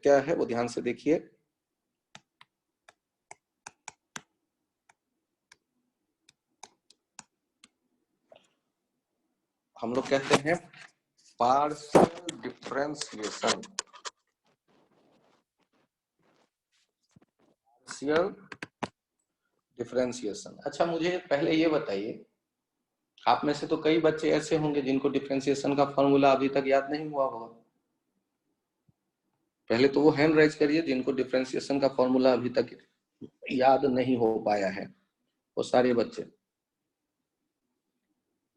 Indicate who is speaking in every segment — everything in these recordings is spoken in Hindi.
Speaker 1: क्या है वो ध्यान से देखिए। हम लोग कहते हैं पार्शियल डिफरेंशिएशन। Partial differentiation. अच्छा, मुझे पहले ये बताइए, आप में से तो कई बच्चे ऐसे होंगे जिनको डिफरेंशिएशन का फॉर्मूला अभी तक याद नहीं हुआ होगा। पहले तो वो हैंड राइज करिए जिनको डिफरेंशिएशन का फॉर्मूला अभी तक याद नहीं हो पाया है। वो सारे बच्चे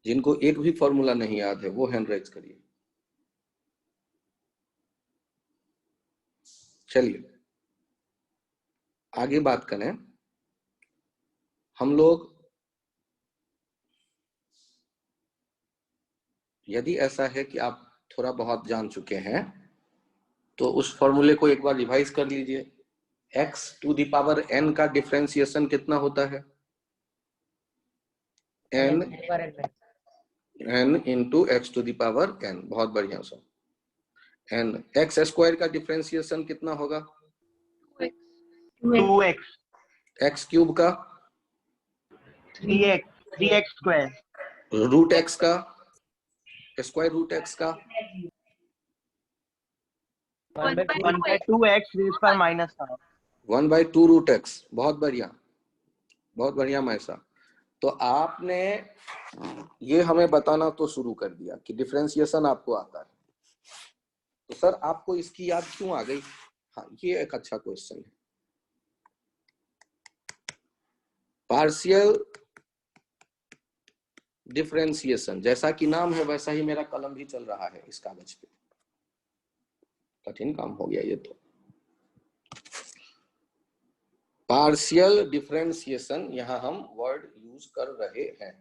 Speaker 1: जिनको एक भी फॉर्मूला नहीं याद है वो हैंड राइज करिए। चलिए आगे बात करें। हम लोग यदि ऐसा है कि आप थोड़ा बहुत जान चुके हैं तो उस फॉर्मूले को एक बार रिवाइज कर लीजिए। x to the power n का डिफरेंशिएशन कितना होता है? n into x to the power n। बहुत बढ़िया सर। n x स्क्वायर का डिफरेंशिएशन कितना होगा?
Speaker 2: 2x।
Speaker 1: x क्यूब का
Speaker 2: 3x स्क्वायर।
Speaker 1: रूट x का स्क्वायर रूट x का
Speaker 2: 1/2x रेज़ पर माइनस
Speaker 1: 1/2 रूट x। बहुत बढ़िया, बहुत बढ़िया मैसा। तो आपने ये हमें बताना तो शुरू कर दिया कि डिफरेंशिएशन आपको आता है। तो सर आपको इसकी याद क्यों आ गई? हाँ, ये एक अच्छा क्वेश्चन है। पार्शियल डिफरेंशिएशन, जैसा कि नाम है वैसा ही मेरा कलम भी चल रहा है इस कागज पे। कठिन काम हो गया ये तो। पार्शियल डिफरेंशिएशन यहां हम वर्ड यूज कर रहे हैं।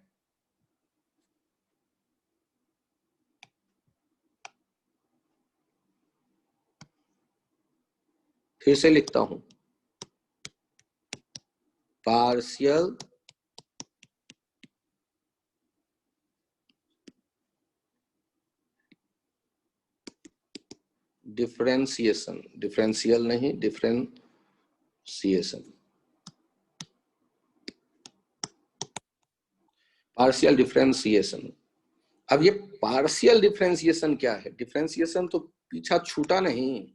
Speaker 1: फिर से लिखता हूं, पार्शियल डिफरेंशिएशन, डिफरेंशियल नहीं, डिफरेंशिएशन। Partial differentiation. अब ये पार्शियल डिफरेंशिएशन क्या है? डिफरेंशिएशन तो पीछा छूटा नहीं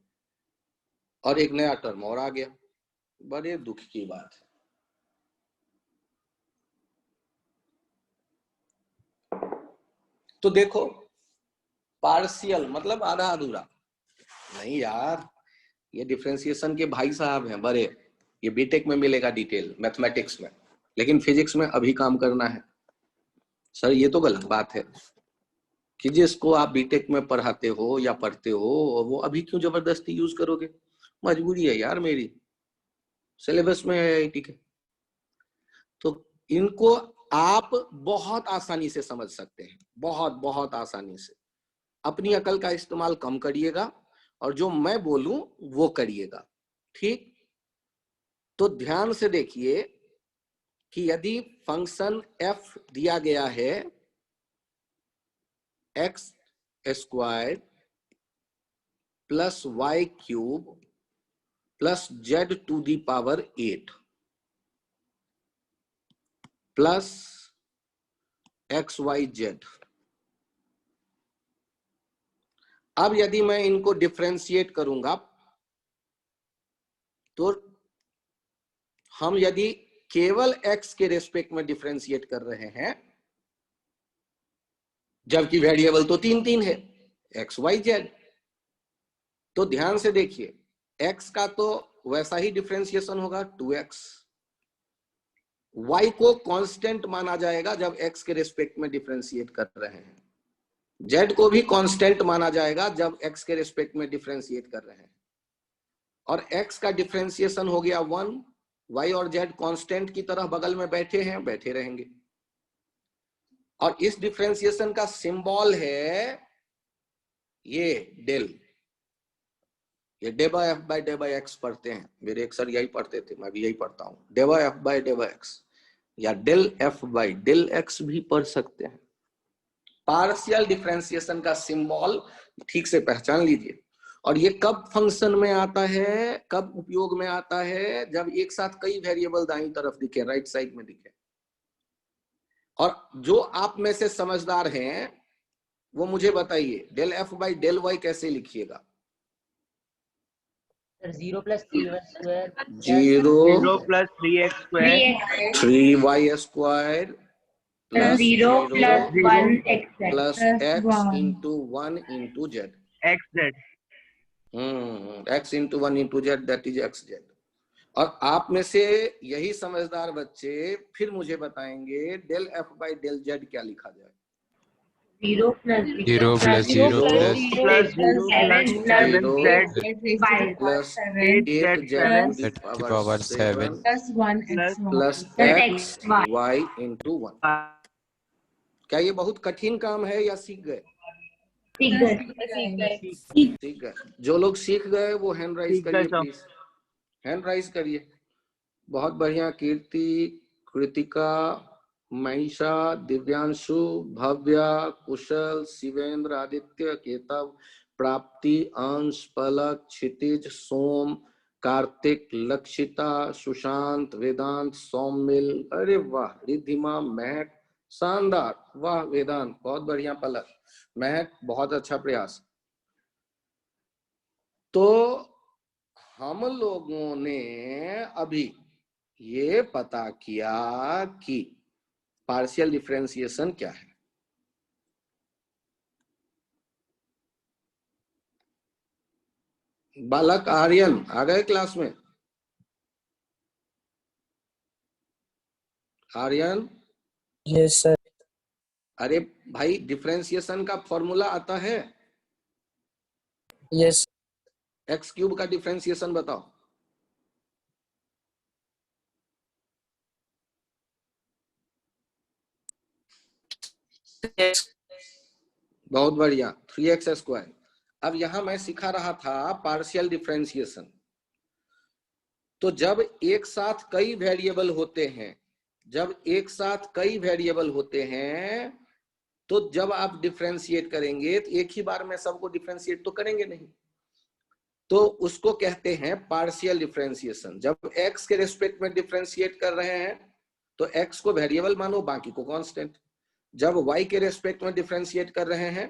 Speaker 1: और एक नया टर्म और आ गया। बड़े दुख की बात है। तो देखो, पार्शियल मतलब आधा अधूरा नहीं यार। ये डिफरेंशिएशन के भाई साहब हैं बड़े। ये बीटेक में मिलेगा डिटेल, मैथमेटिक्स में, लेकिन फिजिक्स में अभी काम करना है। सर ये तो गलत बात है कि जिसको आप बीटेक में पढ़ाते हो या पढ़ते हो वो अभी क्यों जबरदस्ती यूज करोगे? मजबूरी है यार मेरी, सिलेबस में है ठीक है। तो इनको आप बहुत आसानी से समझ सकते हैं, बहुत बहुत आसानी से। अपनी अकल का इस्तेमाल कम करिएगा और जो मैं बोलूं वो करिएगा, ठीक? तो ध्यान से देखिए कि यदि फंक्शन f दिया गया है x square plus y cube plus z to the power 8 plus XYZ। अब यदि मैं इनको डिफरेंशिएट करूंगा तो हम यदि केवल x के रेस्पेक्ट में डिफरेंशिएट कर रहे हैं, जबकि वेरिएबल तो 3 है XYZ, तो ध्यान से देखिए x का तो वैसा ही डिफरेंशिएशन होगा 2x। y को कांस्टेंट माना जाएगा जब x के रेस्पेक्ट में डिफरेंशिएट कर रहे हैं। z को भी कांस्टेंट माना जाएगा जब x के रेस्पेक्ट में डिफरेंशिएट कर रहे हैं। और x का डिफरेंशिएशन हो गया 1, y और z कांस्टेंट की तरह बगल में बैठे हैं, बैठे रहेंगे। और इस डिफरेंशिएशन का सिंबल है ये डेल। ये डेबा एफ बाय डेबा एक्स पढ़ते हैं, मेरे एक सर यही पढ़ते थे, मैं भी यही पढ़ता हूँ। डेबा एफ बाय डेबा एक्स या del f by del x भी पढ़ सकते हैं। पार्शियल डिफरेंशिएशन का सिंबल ठीक से पहचान लीजिए और ये कब फंक्शन में आता है, कब उपयोग में आता है, जब एक साथ कई वेरिएबल दाईं तरफ दिखे, राइट साइड में दिखे। और जो आप में से समझदार हैं वो मुझे बताइए, del f by del y कैसे लिखिएगा?
Speaker 3: 0 plus 3y square
Speaker 2: 0 plus 3x square
Speaker 1: 3y square plus
Speaker 4: 0 plus 1x
Speaker 1: plus x into 1 into Z.
Speaker 2: xz।
Speaker 1: X into 1 into Z, that is x Z. और आप में से यही समझदार बच्चे फिर मुझे बताएंगे del f by del z क्या लिखा जाए?
Speaker 4: 0 plus
Speaker 5: 0 plus 0 plus
Speaker 2: 7 plus 7z
Speaker 1: plus
Speaker 2: 8
Speaker 1: 8
Speaker 2: z
Speaker 1: Z
Speaker 2: 7
Speaker 1: to the power 7
Speaker 4: plus 1x
Speaker 1: plus x Y into 1। क्या ये बहुत कठिन काम है या सीख गए? सीख गए। जो लोग सीख गए वो हैंड राइज करिए प्लीज, हैंड राइज करिए। बहुत बढ़िया। कीर्ति, कृतिका, मनीषा, दिव्यांशु, भव्या, कुशल, शिवेंद्र, आदित्य, केतव, प्राप्ति, अंश, पलक, क्षितिज, सोम, कार्तिक, लक्षिता, सुशांत, वेदांत, सौमिल, अरे वाह, रिद्धिमा, महक, शानदार, वाह वेदांत, बहुत बढ़िया, पलक, महक, बहुत अच्छा प्रयास। तो हम लोगों ने अभी ये पता किया कि पार्शियल डिफरेंशिएशन क्या है। बालक आर्यन आ गए क्लास में? आर्यन?
Speaker 6: Yes sir.
Speaker 1: अरे भाई, डिफरेंशिएशन का फॉर्मूला आता है?
Speaker 6: यस।
Speaker 1: एक्स क्यूब का डिफरेंशिएशन बताओ। बहुत बढ़िया, 3x स्क्वायर। अब यहां मैं सिखा रहा था पार्शियल डिफरेंशिएशन। तो जब एक साथ कई वेरिएबल होते हैं, जब एक साथ कई वेरिएबल होते हैं, तो जब आप डिफरेंशिएट करेंगे तो एक ही बार में सबको डिफरेंशिएट तो करेंगे नहीं, तो उसको कहते हैं पार्शियल डिफरेंशिएशन। जब x के रेस्पेक्ट में डिफरेंशिएट कर रहे हैं तो x को वेरिएबल मानो, बाकी को कांस्टेंट। जब y के रेस्पेक्ट में डिफरेंशिएट कर रहे हैं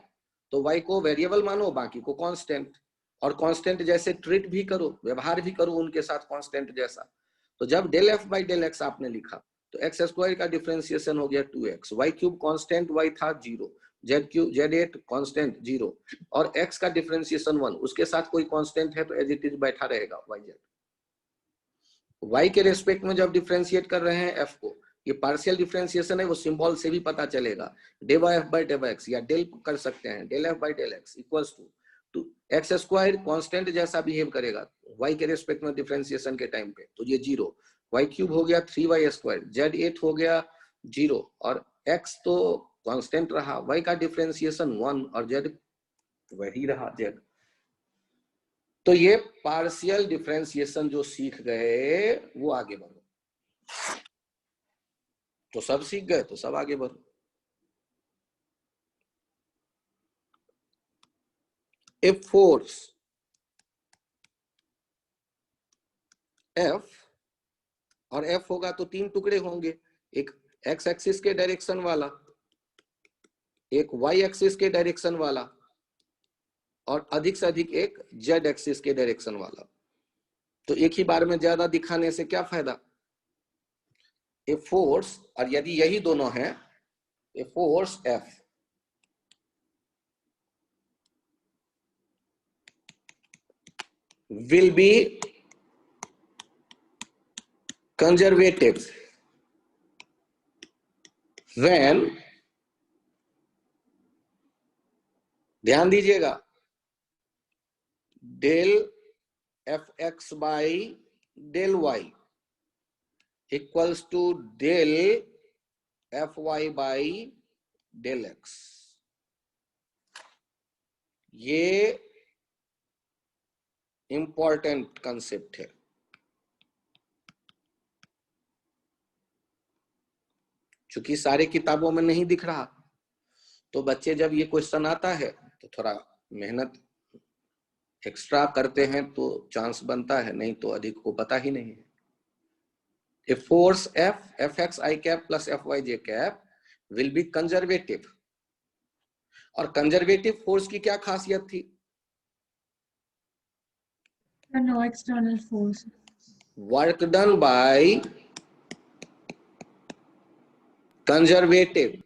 Speaker 1: तो y को वेरिएबल मानो, बाकी को कांस्टेंट। और कांस्टेंट जैसे ट्रीट भी करो, व्यवहार भी करो उनके साथ कांस्टेंट जैसा। तो जब del f by del x आपने लिखा तो एक्स स्क्वायर का डिफरेंशिएशन हो गया 2x, Y cube constant y था 0, जेड क्यूब Z8 कांस्टेंट 0, और x का डिफरेंशिएशन 1, उसके साथ कोई कांस्टेंट है तो एज इट इज बैठा रहेगा yz। y के रेस्पेक्ट में जब डिफरेंशिएट कर रहे हैं f को, ये पार्शियल डिफरेंशिएशन है, वो सिंबल से भी पता चलेगा। डेवा एफ बाई डेवा एक्स, या डेल कर सकते हैं, del f by del x equals to x square constant जैसा बिहेव करेगा y के रेस्पेक्ट में डिफरेंशिएशन के टाइम पे, तो ये 0, y क्यूब हो गया 3y स्क्वायर, Z8 हो गया 0, और x तो कांस्टेंट रहा, y का डिफरेंशिएशन 1 और z वही रहा z। तो ये पार्शियल डिफरेंशिएशन जो सीख गए वो आगे बढ़ो, तो सब सीख गए तो सब आगे बढ़ो। A force F, और F होगा तो 3 टुकड़े होंगे, एक x एक्सिस के डायरेक्शन वाला, एक y एक्सिस के डायरेक्शन वाला, और अधिक से अधिक एक z एक्सिस के डायरेक्शन वाला। तो एक ही बार में ज्यादा दिखाने से क्या फायदा? ए फोर्स, और यदि यही दोनों हैं, a force F will be conservative when, ध्यान दीजिएगा, del F x by del Y equals to del F Y by del x. ये इंपॉर्टेंट कंसेप्ट है। चूंकि सारे किताबों में नहीं दिख रहा, तो बच्चे जब ये क्वेश्चन आता है तो थोड़ा मेहनत एक्स्ट्रा करते हैं तो चांस बनता है, नहीं तो अधिक को पता ही नहीं है। A force F, Fx I cap plus Fy j cap will be conservative। और कंजर्वेटिव फोर्स की क्या खासियत थी?
Speaker 4: No external force।
Speaker 1: Work done by conservative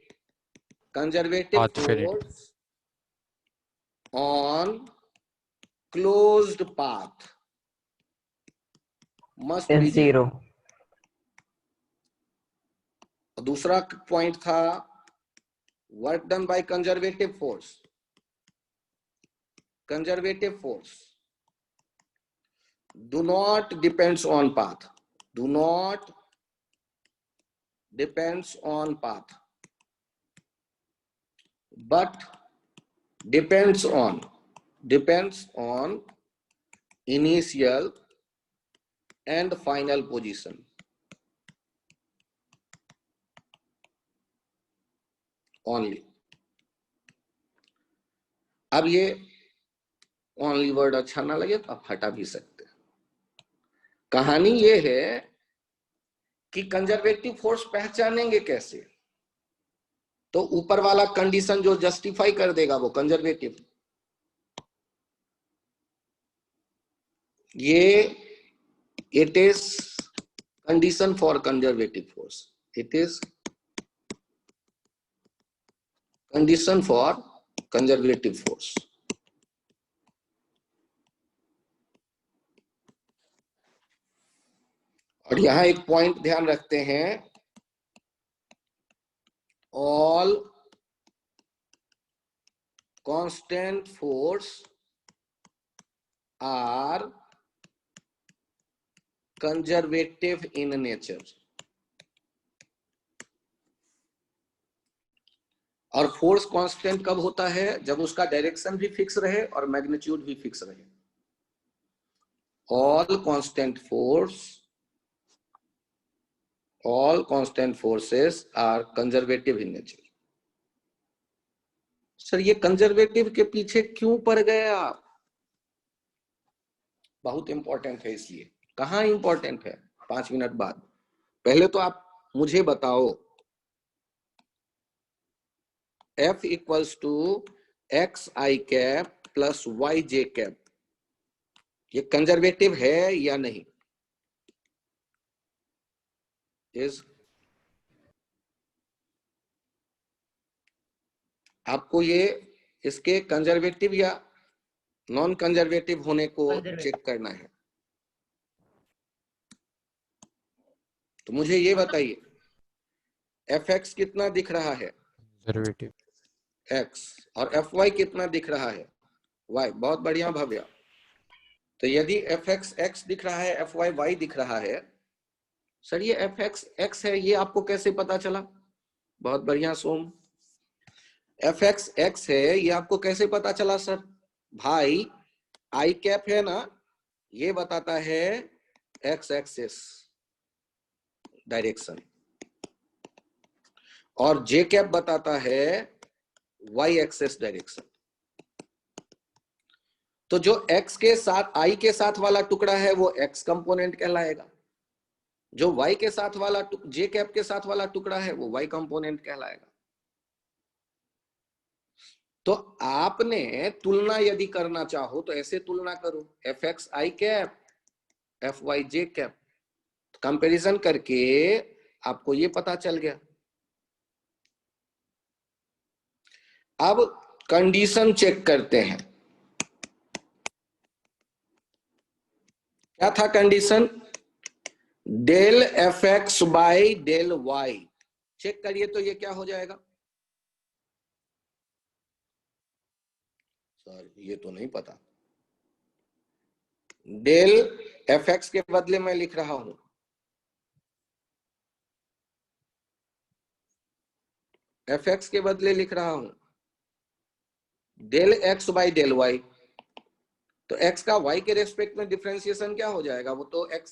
Speaker 5: Path finity।
Speaker 1: Force on closed path must be
Speaker 3: is zero।
Speaker 1: दूसरा पॉइंट था work done by conservative force do not depends on path, do not depends on path, but depends on initial and final position only। अब ये ओनली वर्ड अच्छा ना लगे तो आप हटा भी सकते हैं। कहानी ये है कि कंजर्वेटिव फोर्स पहचानेंगे कैसे? तो ऊपर वाला कंडीशन जो जस्टिफाई कर देगा वो कंजर्वेटिव। ये it is condition for conservative force, it is condition for conservative force. और यहां एक पॉइंट ध्यान रखते हैं, all constant force are conservative in nature. और फोर्स कांस्टेंट कब होता है? जब उसका डायरेक्शन भी फिक्स रहे और मैग्नीट्यूड भी फिक्स रहे। All constant forces are conservative in nature. Sir ये कंजर्वेटिव के पीछे क्यों पड़ गए आप? बहुत इंपॉर्टेंट है, इसलिए। कहां इंपॉर्टेंट है? 5 मिनट बाद। पहले तो आप मुझे बताओ, F equals to x I cap plus y J cap, ये कंजर्वेटिव है या नहीं? इज आपको ये इसके कंजर्वेटिव या नॉन कंजर्वेटिव होने को चेक करना है। तो मुझे ये बताइए, Fx कितना दिख रहा है?
Speaker 5: Conservative
Speaker 1: x। और Fy कितना दिख रहा है? y। बहुत बढ़िया भव्या। तो यदि Fx x दिख रहा है, Fy y दिख रहा है, सर ये Fx x है, ये आपको कैसे पता चला? बहुत बढ़िया सोम। Fx x है, ये आपको कैसे पता चला सर? भाई आई कैप है ना, ये बताता है x एक्सिस डायरेक्शन, और जे कैप बताता है y एक्सिस डायरेक्शन। तो जो x के साथ i के साथ वाला टुकड़ा है वो x कंपोनेंट कहलाएगा, जो y के साथ वाला जे कैप के साथ वाला टुकड़ा है वो y कंपोनेंट कहलाएगा। तो आपने तुलना यदि करना चाहो तो ऐसे तुलना करो, Fx i cap Fy j cap, comparison करके आपको ये पता चल गया। अब कंडीशन चेक करते हैं। क्या था condition? Del Fx by del y। Check करिए तो ये क्या हो जाएगा? सर ये तो नहीं पता। डेल Fx के बदले मैं लिख रहा हूं Fx के बदले लिख रहा हूं del x by del y। तो x का y के रेस्पेक्ट में डिफरेंशिएशन क्या हो जाएगा? वो तो x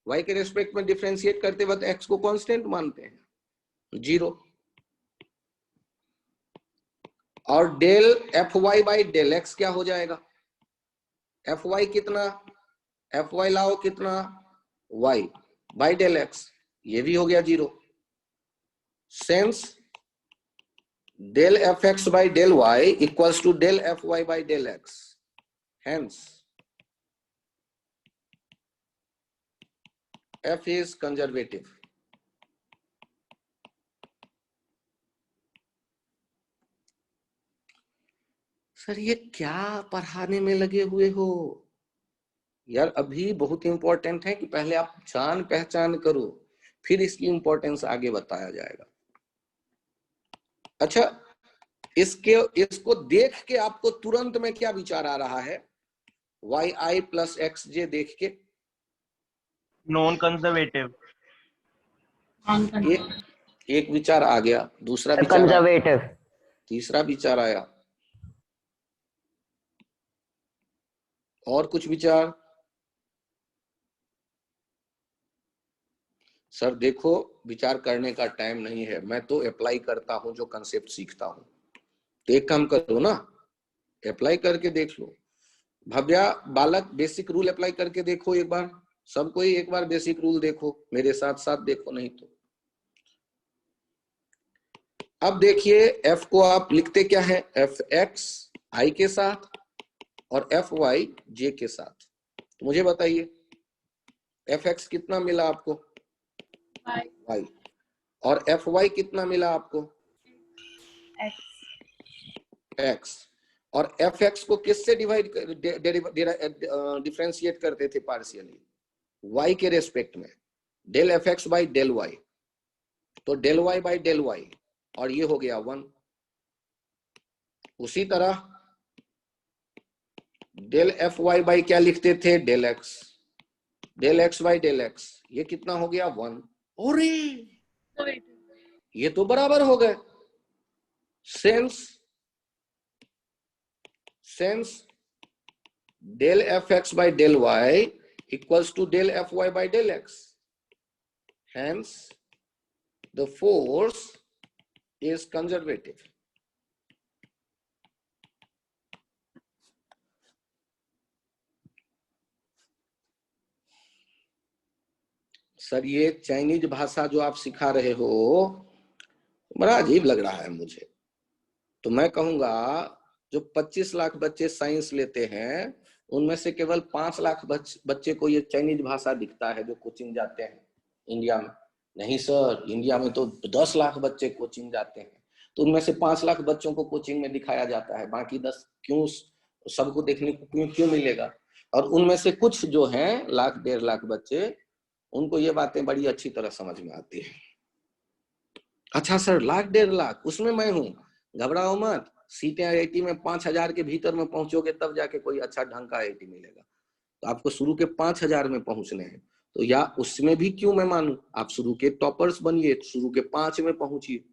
Speaker 1: y के रेस्पेक्ट में डिफरेंशिएट करते वक्त x को कांस्टेंट मानते हैं, 0। और del Fy by del x क्या हो जाएगा? एफ वाई कितना, एफ वाई लाओ कितना, वाई बाई डेल एक्स, ये भी हो गया 0। Since del F x by del Y equals to del F Y by del x, hence f is conservative. Sir ये क्या पढ़ाने में लगे हुए हो यार, अभी बहुत इंपॉर्टेंट है कि पहले आप जान पहचान करो, फिर इसकी इंपॉर्टेंस आगे बताया जाएगा। अच्छा, इसको देख के आपको तुरंत में क्या विचार आ रहा है, वाई आई प्लस एक्स जे देख के?
Speaker 2: Non conservative.
Speaker 1: एक विचार आ गया, दूसरा विचार
Speaker 3: कंजर्वेटिव,
Speaker 1: तीसरा विचार आया, और कुछ विचार? सर देखो, विचार करने का टाइम नहीं है, मैं तो अप्लाई करता हूं जो कंसेप्ट सीखता हूं। तो एक काम करो ना, अप्लाई करके देख लो। भव्या बालक बेसिक रूल अप्लाई करके देखो एक बार, सबको ही एक बार बेसिक रूल देखो, मेरे साथ साथ देखो, नहीं तो अब देखिए एफ को आप लिखते क्या है, एफ एक्स आई के साथ और एफ वाई जे के साथ। तो मुझे बताइए एफ एक्स कितना मिला आपको, वाई, और एफ वाई कितना मिला आपको, एक्स। और एफ एक्स को किससे डिफरेंशिएट करते थे पार्शियली, वाई के रेस्पेक्ट में, del F x by del y, तो del y by del y, और ये हो गया 1। उसी तरह डेल एफ वाई बाई क्या लिखते थे, del x by del x, ये कितना हो गया 1। और ये तो बराबर हो गए। Since del F x by del Y equals to del F Y by del x, hence the force is conservative। Sir ये चाइनीज भाषा जो आप सिखा रहे हो बड़ा अजीब लग रहा है मुझे। तो मैं कहूंगा जो 25 लाख बच्चे साइंस लेते हैं उनमें से केवल 5 लाख बच्चे को ये चाइनीज भाषा दिखता है जो कोचिंग जाते हैं इंडिया में। नहीं सर, इंडिया में तो 10 लाख बच्चे कोचिंग जाते हैं, तो उनमें से 5 लाख बच्चों को कोचिंग में दिखाया जाता है, बाकी 10 क्यों, सबको देखने को क्यों मिलेगा? और उनमें से कुछ जो हैं 1 डेढ़ लाख बच्चे, उनको ये बातें बड़ी अच्छी तरह समझ में आती है। अच्छा सर, 1 डेढ़ लाख उसमें मैं हूँ, घबराओ मत, सीटें आईआईटी में 5000 के भीतर में पहुंचोगे तब जाके कोई अच्छा ढंग का आईआईटी मिलेगा। तो आपको शुरू के 5000 में पहुंचने हैं, तो या उसमें भी क्यों मैं मानूं, आप शुरू के टॉपर्स बनिए, शुरू के 5 में पहुंचिए।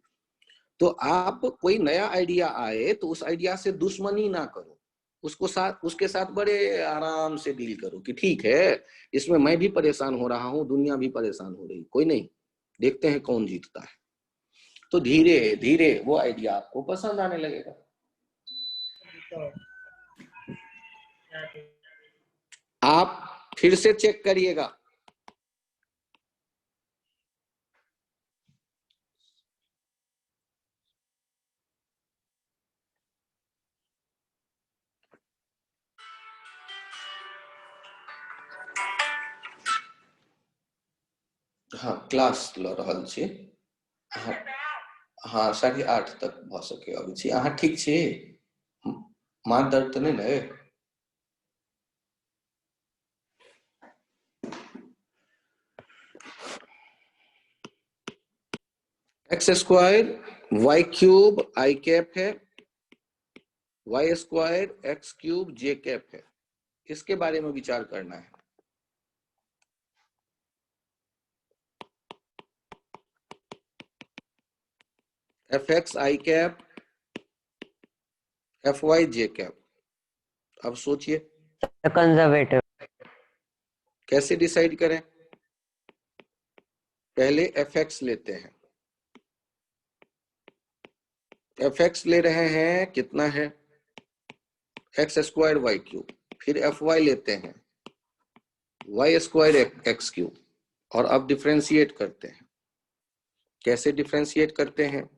Speaker 1: तो आप कोई नया आइडिया आए तो उस आइडिया से दुश्मनी ना करो, उसके साथ बड़े आराम से डील करो कि ठीक है, इसमें मैं भी परेशान हो रहा हूँ, दुनिया भी परेशान हो रही, कोई नहीं, देखते हैं कौन जीतता है। तो धीरे धीरे वो आइडिया आपको पसंद आने लगेगा। आप फिर से चेक करिएगा, हाँ क्लास ल रहल छी, हाँ 8:30 तक भ सके अभी छी। अहाँ ठीक छी? माथ दर्द तो नहीं ने? एक्स स्क्वायर वाई क्यूब आई कैप है, वाई स्क्वायर एक्स क्यूब जे कैप है, इसके बारे में विचार करना है। एफ एक्स आई कैप, एफ वाई जे कैप, अब सोचिए
Speaker 3: कंजर्वेटिव,
Speaker 1: कैसे डिसाइड करें। पहले एफ एक्स लेते हैं, एफ एक्स ले रहे हैं, कितना है, एक्स स्क्वायर वाई क्यूब, फिर Fy लेते हैं y स्क्वायर एक्स क्यूब, और अब डिफरेंशिएट करते हैं। कैसे डिफरेंशिएट करते हैं?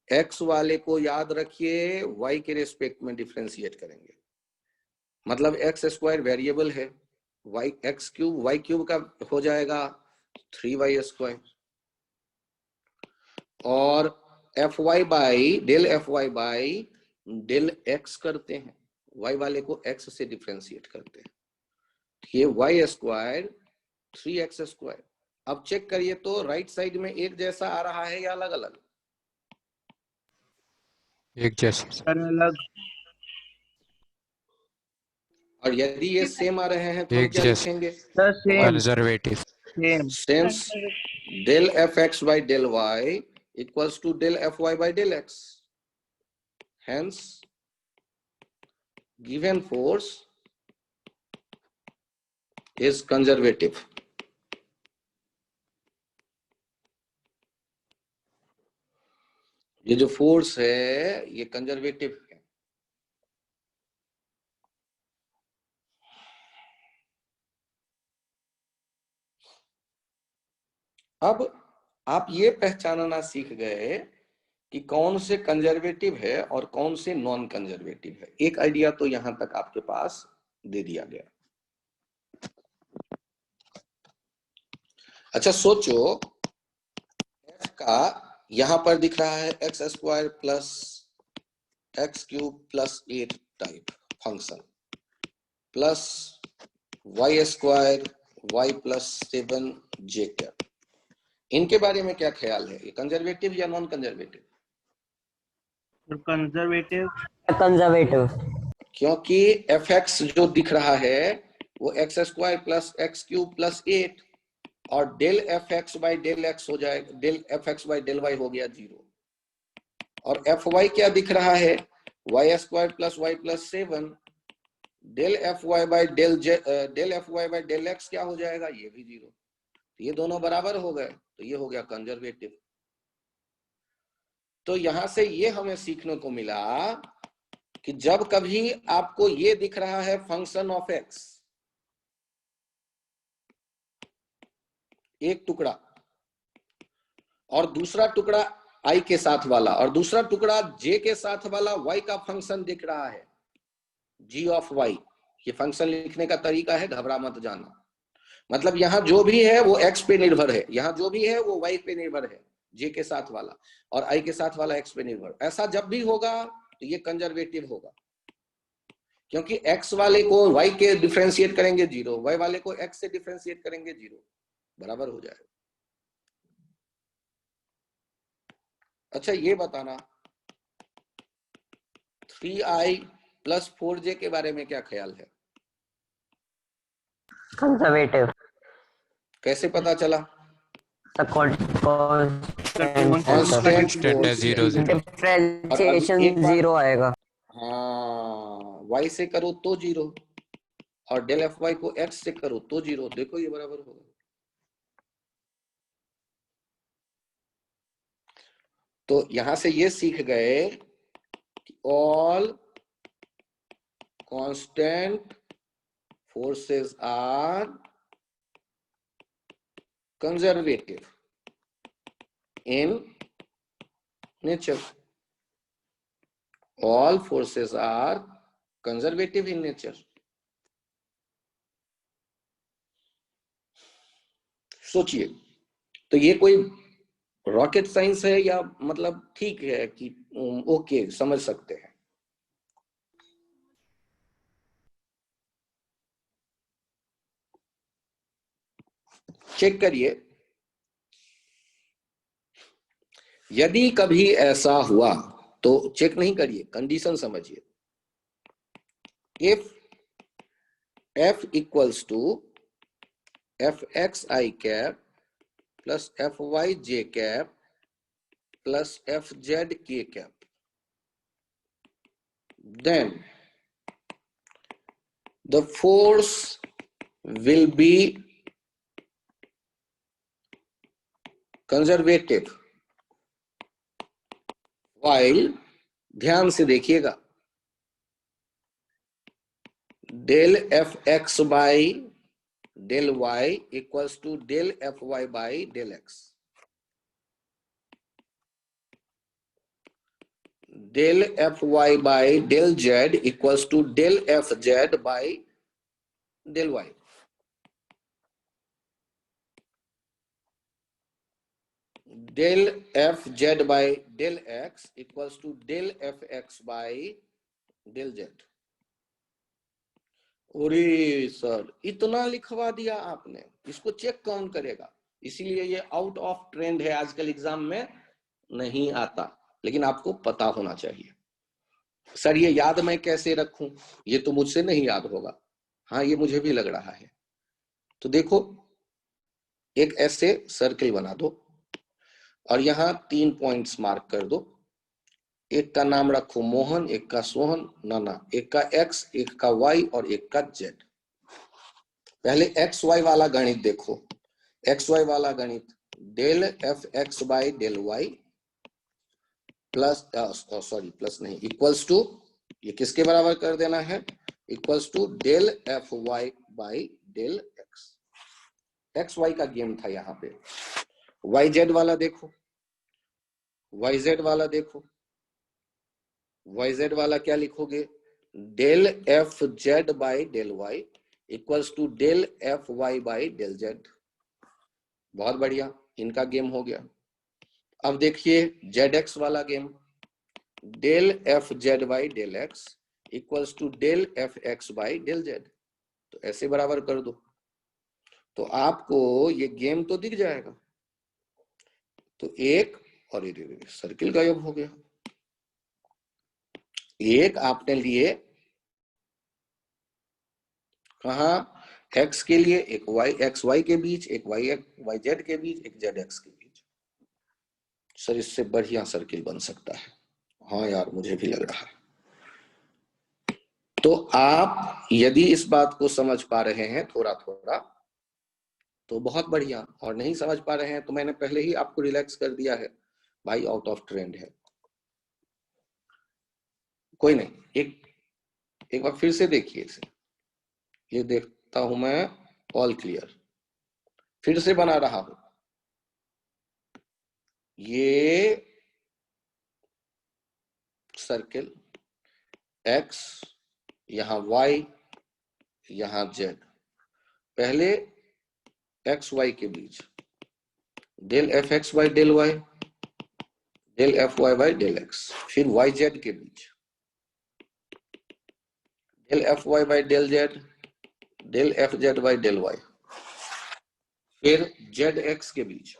Speaker 1: x वाले को याद रखिए y के रेस्पेक्ट में डिफरेंशिएट करेंगे, मतलब एक्स स्क्वायर वेरिएबल है, y x cube y cube का हो जाएगा 3y स्क्वायर, और Fy बाई डेल x करते हैं, y वाले को x से डिफरेंशिएट करते हैं, ये y स्क्वायर 3x स्क्वायर। अब चेक करिए तो राइट साइड में एक जैसा आ रहा है या अलग अलग?
Speaker 5: एक जैसे।
Speaker 2: सर अलग।
Speaker 1: और यदि ये सेम आ रहे हैं तो हम
Speaker 5: एक
Speaker 1: क्या
Speaker 5: जैसे।
Speaker 1: लिखेंगे?
Speaker 2: Sir same
Speaker 5: conservative.
Speaker 2: Same.
Speaker 1: Since del fx by del y equals to del fy by del x. Hence, given force is conservative. ये जो फोर्स है ये कंजर्वेटिव है। अब आप ये पहचानना सीख गए कि कौन से कंजर्वेटिव है और कौन से नॉन कंजर्वेटिव है। एक आइडिया तो यहां तक आपके पास दे दिया गया। अच्छा सोचो, f का यहां पर दिख रहा है x square plus x cube plus 8 type function plus y square y plus 7 j cap. इनके बारे में क्या ख्याल है? ये कंजर्वेटिव या नॉन कंजर्वेटिव?
Speaker 2: कंजर्वेटिव।
Speaker 3: कंजर्वेटिव।
Speaker 1: क्योंकि एफ एक्स जो दिख रहा है वो x square plus x cube plus 8 और del F x by del x हो जाएगा, del F x by del y हो गया 0। और एफ वाई क्या दिख रहा है? Y square plus y plus 7 del F Y by del F Y by del x क्या हो जाएगा? ये भी 0। ये दोनों बराबर हो गए तो ये हो गया कंजर्वेटिव। तो यहां से ये हमें सीखने को मिला कि जब कभी आपको ये दिख रहा है फंक्शन ऑफ एक्स एक टुकड़ा और दूसरा टुकड़ा आई के साथ वाला और दूसरा टुकड़ा जे के साथ वाला वाई का फंक्शन दिख रहा है जी ऑफ वाई। ये फंक्शन लिखने का तरीका है, घबरा मत जाना। मतलब यहां जो भी है वो एक्स पे निर्भर है, यहां जो भी है वो वाई पे निर्भर है, जे के साथ वाला, और आई के साथ वाला एक्स पे निर्भर। ऐसा जब भी होगा तो ये कंजर्वेटिव होगा, क्योंकि एक्स वाले को वाई के डिफरेंशिएट करेंगे 0, वाई वाले को एक्स से डिफरेंशिएट करेंगे 0, बराबर हो जाएगा। अच्छा ये बताना 3i प्लस 4j के बारे में क्या ख्याल है?
Speaker 3: कंजर्वेटिव।
Speaker 1: कैसे पता चला?
Speaker 5: कांस्टेंट है 0 0।
Speaker 3: डिफरेंशिएशन 0 आएगा।
Speaker 1: हाँ, y से करो तो 0 और डेल एफ वाई को x से करो तो 0। देखो ये बराबर होगा। तो यहां से ये सीख गए कि all constant forces are conservative in nature. All forces are conservative in nature. सोचिए, तो ये कोई रॉकेट साइंस है या मतलब ठीक है कि ओके समझ सकते हैं? चेक करिए, यदि कभी ऐसा हुआ तो चेक नहीं करिए, कंडीशन समझिए। If f equals to F X I cap plus F Y J cap plus F Z K cap, then the force will be conservative while, ध्यान से देखिएगा, del fx by del y equals to del fy by del x. Del fy by del z equals to del fz by del y. Del fz by del x equals to del fx by del z. अरे सर इतना लिखवा दिया आपने, इसको चेक कौन करेगा? इसीलिए ये आउट ऑफ ट्रेंड है, आजकल एग्जाम में नहीं आता, लेकिन आपको पता होना चाहिए। सर ये याद मैं कैसे रखूं? ये तो मुझसे नहीं याद होगा। हाँ ये मुझे भी लग रहा है। तो देखो एक ऐसे सर्किल बना दो और यहाँ 3 पॉइंट्स मार्क कर दो। एक का नाम रखो मोहन, एक का सोहन, ना एक का एक्स, एक का वाई और एक का जेड। पहले एक्स वाई वाला गणित देखो। एक्स वाई वाला गणित del F x by del Y plus plus नहीं इक्वल्स टू, ये किसके बराबर कर देना है? Equals to del F Y by del X. X Y का गेम था यहाँ पे। वाई जेड वाला देखो, वाई जेड वाला देखो। वाई जेड वाला क्या लिखोगे? Del F Z by del Y equals to del F Y by del Z. बहुत बढ़िया, इनका गेम हो गया। अब देखिए जेड एक्स वाला game, del F Z by del x equals to del F x by del Z. तो ऐसे बराबर कर दो तो आपको ये गेम तो दिख जाएगा। तो एक और ये सर्किल गायब हो गया। एक आपने लिए कहा एक्स के लिए, एक वाई एक्स वाई के बीच, एक वाई जेड के बीच, एक जेड एक्स के बीच। सर इससे बढ़िया सर्किल बन सकता है। हाँ यार मुझे भी लग रहा है। तो आप यदि इस बात को समझ पा रहे हैं थोड़ा थोड़ा तो बहुत बढ़िया, और नहीं समझ पा रहे हैं तो मैंने पहले ही आपको रिलैक्स कर दिया है भाई, आउट ऑफ ट्रेंड है। कोई नहीं, एक बार फिर से देखिए इसे। ये देखता हूं मैं, ऑल क्लियर। फिर से बना रहा हूं। ये सर्किल x, यहां y, यहां z। पहले एक्स वाई के बीच del F x by del y, del F Y by del x. फिर वाई जेड के बीच del F Y by del z, del F Z by del y. फिर जेड एक्स के बीच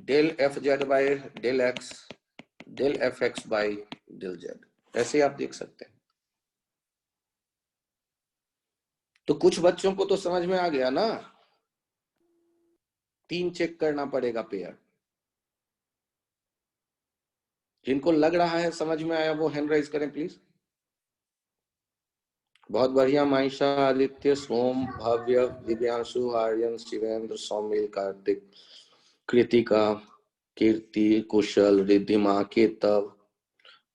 Speaker 1: del F Z by del x, del F x by del z. ऐसे आप देख सकते हैं। तो कुछ बच्चों को तो समझ में आ गया ना। 3 चेक करना पड़ेगा पेयर। जिनको लग रहा है समझ में आया वो हैंड राइज करें प्लीज। बहुत बढ़िया। माइशा, आदित्य, सोम, भव्य, दिव्यांशु, आर्यन, शिवेंद्र, सौमिल, कार्तिक, कृतिका, कीर्ति, कुशल, रिद्धिमा, केतव,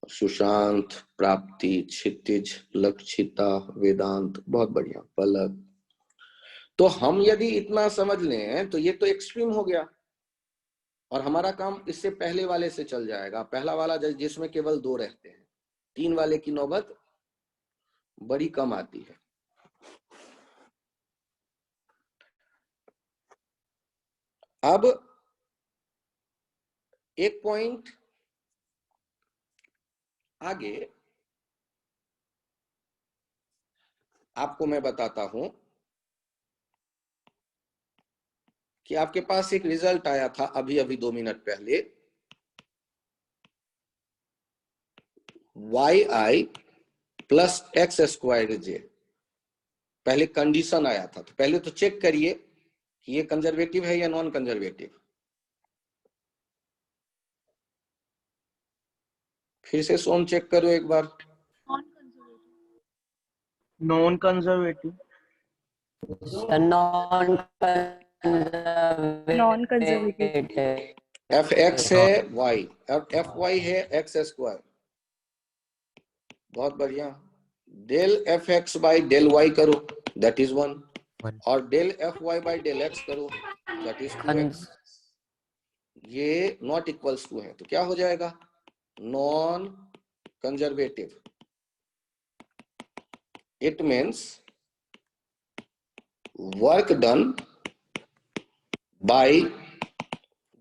Speaker 1: सुशांत, प्राप्ति, क्षितिज, लक्षिता, वेदांत, बहुत बढ़िया, पलक। तो हम यदि इतना समझ लें तो ये तो एक्सट्रीम हो गया, और हमारा काम इससे पहले वाले से चल जाएगा। पहला वाला जिसमें केवल 2 रहते हैं, 3 वाले की नौबत बड़ी कम आती है। अब एक पॉइंट आगे आपको मैं बताता हूं कि आपके पास एक रिजल्ट आया था अभी 2 मिनट पहले। yi प्लस एक्स स्क्वायर जे। पहले कंडीशन आया था, तो पहले तो चेक करिए कि ये कंजर्वेटिव है या नॉन कंजर्वेटिव। फिर से सोम चेक करो एक बार।
Speaker 2: Non conservative.
Speaker 3: Non conservative.
Speaker 1: F x है वाई, एफ वाई है एक्स स्क्वायर। बहुत बढ़िया। Del F x by del y करो, दैट इज 1,
Speaker 5: 1.
Speaker 1: और del F Y by del x करो, दैट इज 2x। ये नॉट इक्वल्स टू है, तो क्या हो जाएगा? Non conservative. It means work done by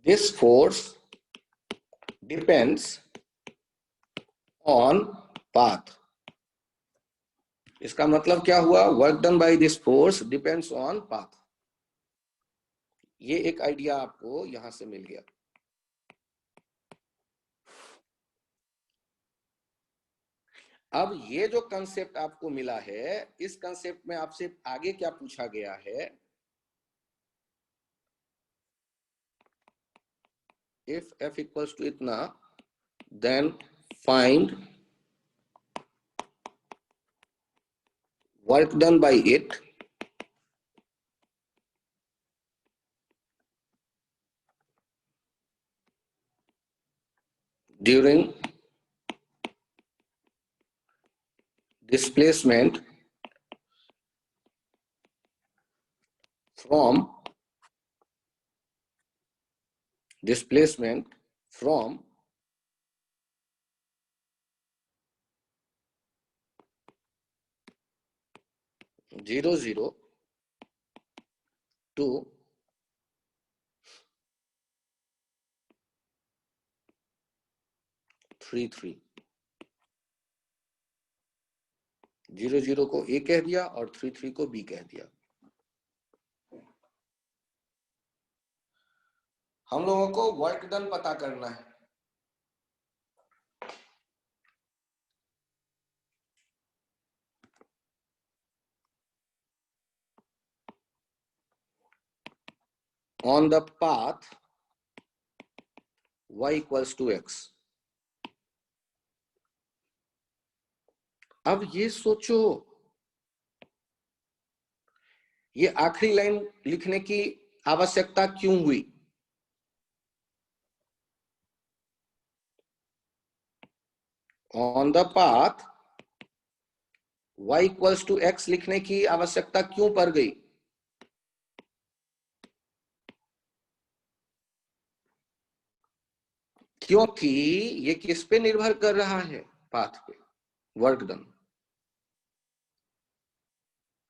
Speaker 1: this force depends on path. इसका मतलब क्या हुआ? Work done by this force depends on path. ये एक आइडिया आपको यहां से मिल गया। अब ये जो कंसेप्ट आपको मिला है, इस कंसेप्ट में आपसे आगे क्या पूछा गया है? इफ f इक्वल्स टू इतना, then find work done by it during displacement from 0, 0 to 3, 3। 0, 0 को A कह दिया और 3, 3 को B कह दिया। हम लोगों को वर्क डन पता करना है। On the path y equals to x। अब ये सोचो, ये आखिरी लाइन लिखने की आवश्यकता क्यों हुई? On the path y equals to x लिखने की आवश्यकता क्यों पड़ गई? क्योंकि ये किस पे निर्भर कर रहा है? पाथ पे, वर्क डन।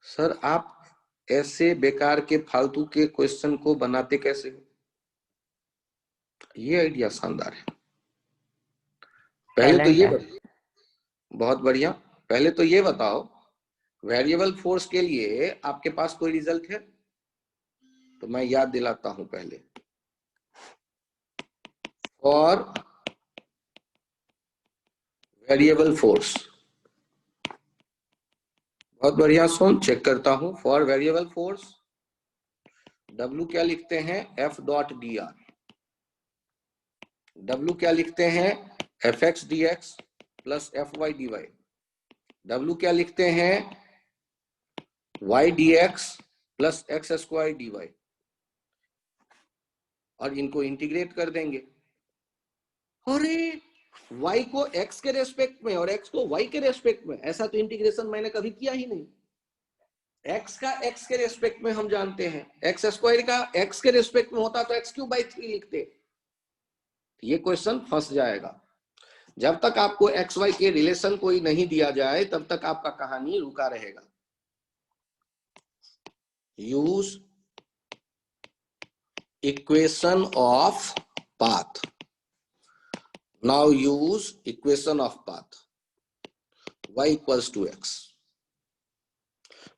Speaker 1: सर आप ऐसे बेकार के फालतू के क्वेश्चन को बनाते कैसे हो? ये आइडिया शानदार है। पहले तो ये बहुत बढ़िया। पहले तो ये बताओ, वेरिएबल फोर्स के लिए आपके पास कोई रिजल्ट है? तो मैं याद दिलाता हूं पहले। फॉर वेरिएबल फोर्स, बहुत बढ़िया, सुन चेक करता हूं। फॉर वेरिएबल फोर्स W क्या लिखते हैं? F dot D R. W क्या लिखते हैं? F X D X plus F Y D Y. W क्या लिखते हैं? y D X plus X square D Y. और इनको इंटीग्रेट कर देंगे। अरे y को x के रेस्पेक्ट में और x को y के रेस्पेक्ट में, ऐसा तो इंटीग्रेशन मैंने कभी किया ही नहीं। x का x के रेस्पेक्ट में हम जानते हैं, एक्स स्क्वायर का x के रेस्पेक्ट में होता तो x क्यूब बाई 3 लिखते। ये क्वेश्चन फंस जाएगा। जब तक आपको एक्स वाई के रिलेशन कोई नहीं दिया जाए तब तक आपका कहानी रुका रहेगा। Use equation of path. Now use equation of path. y equals to x।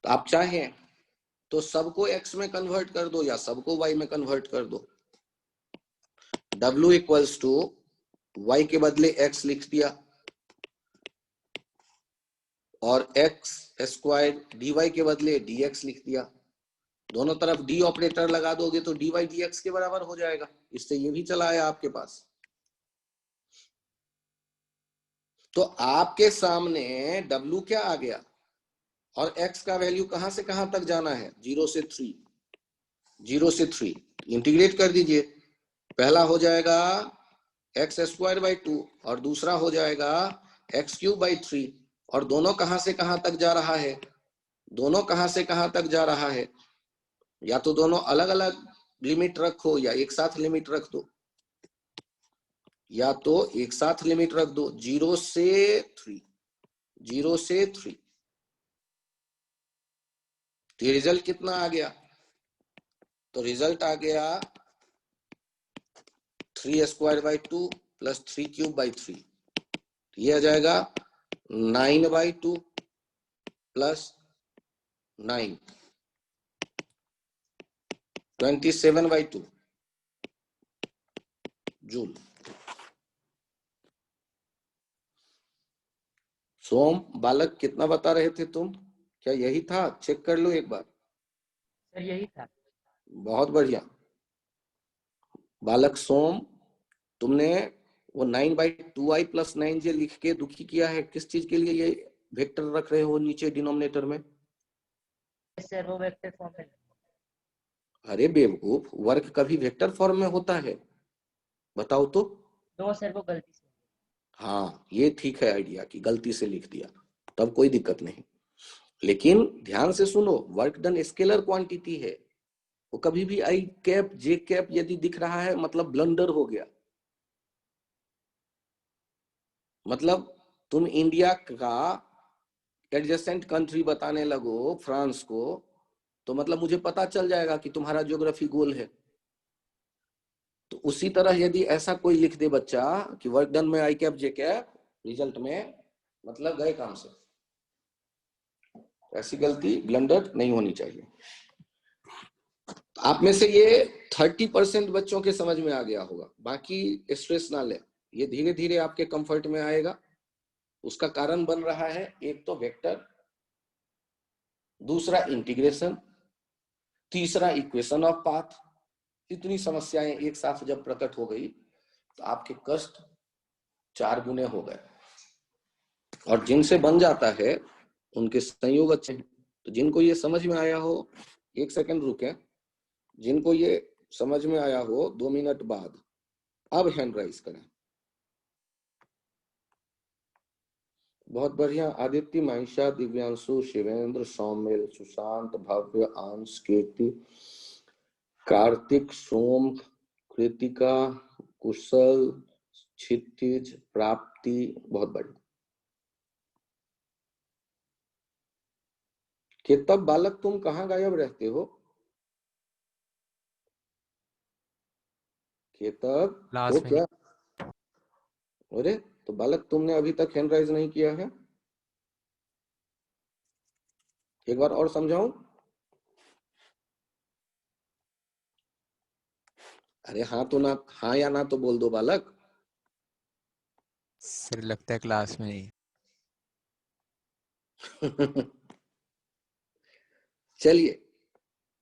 Speaker 1: तो आप चाहें तो सबको x में कन्वर्ट कर दो या सबको y में कन्वर्ट कर दो। w इक्वल्स टू y के बदले x लिख दिया और x स्क्वायर dy के बदले dx लिख दिया। दोनों तरफ d ऑपरेटर लगा दोगे तो dy dx के बराबर हो जाएगा। इससे ये भी चला आया आपके पास। तो आपके सामने w क्या आ गया और x का वैल्यू कहां से कहां तक जाना है? 0 से 3। 0 से 3 इंटीग्रेट कर दीजिए। पहला हो जाएगा एक्स स्क्वायर बाई 2 और दूसरा हो जाएगा एक्स क्यूब बाई 3 और दोनों कहां से कहां तक जा रहा है, दोनों कहां से कहां तक जा रहा है, या तो दोनों अलग अलग लिमिट रखो या एक साथ लिमिट रख दो, या तो एक साथ लिमिट रख दो 0 से 3, 0 से 3। तो ये रिजल्ट कितना आ गया, तो रिजल्ट आ गया 3 square by 2 plus 3 cube by 3। ये आ जाएगा 9 बाई 2 प्लस 9, 27 बाई 2 जूल। सोम बालक कितना बता रहे थे तुम, क्या यही था, चेक कर लो एक बार।
Speaker 2: सर यही था।
Speaker 1: बहुत बढ़िया बालक सोम, तुमने वो 9/2i प्लस 9j लिख के दुखी किया है, किस चीज के लिए ये वेक्टर रख रहे हो नीचे डिनोमिनेटर में?
Speaker 2: सर वो वेक्टर फॉर्म में।
Speaker 1: अरे बेवकूफ, वर्ग कभी वेक्टर फॉर्म में होता है, बताओ तो।
Speaker 2: दो सर वो गलती से।
Speaker 1: हाँ ये ठीक है आइडिया कि गलती से लिख दिया, तब कोई दिक्कत नहीं, लेकिन ध्यान से सुनो, वर्क डन स्केलर क्वांटिटी है, वो कभी भी आई कैप जे कैप यदि दिख रहा है मतलब ब्लंडर हो गया। मतलब तुम इंडिया का एडजेसेंट कंट्री बताने लगो फ्रांस को, तो मतलब मुझे पता चल जाएगा कि तुम्हारा ज्योग्राफी गोल है। तो उसी तरह यदि ऐसा कोई लिख दे बच्चा कि वर्क डन में आई कैप जे कैप, रिजल्ट में मतलब गए काम से, ऐसी गलती ब्लंडर नहीं होनी चाहिए। आप में से ये 30% बच्चों के समझ में आ गया होगा, बाकी स्ट्रेस ना ले, ये धीरे धीरे आपके कंफर्ट में आएगा। उसका कारण बन रहा है एक तो वेक्टर, दूसरा इंटीग्रेशन, तीसरा इक्वेशन ऑफ पाथ। इतनी समस्याएं एक साथ जब प्रकट हो गई तो आपके कष्ट 4 गुने हो गए। और जिनसे बन जाता है उनके संयोग अच्छे हैं। तो जिनको ये समझ में आया हो, 1 सेकंड रुके, जिनको ये समझ में आया हो 2 मिनट बाद अब हैंड राइज करें। बहुत बढ़िया, आदित्य, महिषा, दिव्यांशु, शिवेंद्र, सौम्य, सुशांत, भव्य, अंश, कीर्ति, कार्तिक, सोम, कृतिका, कुशल, क्षितिज, प्राप्ति, बहुत बढ़िया। केतब बालक तुम कहाँ गायब रहते हो? केतब
Speaker 5: क्लास
Speaker 1: हो
Speaker 5: में
Speaker 1: क्या? अरे तो बालक तुमने अभी तक हैंड राइज नहीं किया है, एक बार और समझाऊं? अरे हाँ तो ना, हाँ या ना तो बोल दो बालक।
Speaker 5: सर लगता है क्लास में नहीं।
Speaker 1: चलिए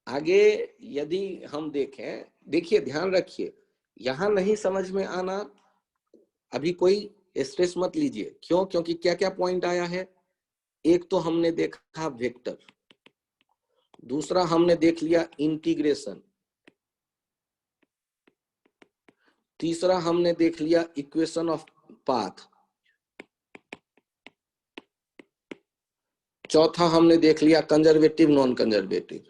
Speaker 1: आगे यदि हम देखें, देखिए ध्यान रखिए, यहां नहीं समझ में आना अभी कोई स्ट्रेस मत लीजिए। क्यों? क्योंकि क्या क्या पॉइंट आया है, एक तो हमने देखा वेक्टर, दूसरा हमने देख लिया इंटीग्रेशन, तीसरा हमने देख लिया इक्वेशन ऑफ पाथ, चौथा हमने देख लिया कंजर्वेटिव नॉन कंजर्वेटिव।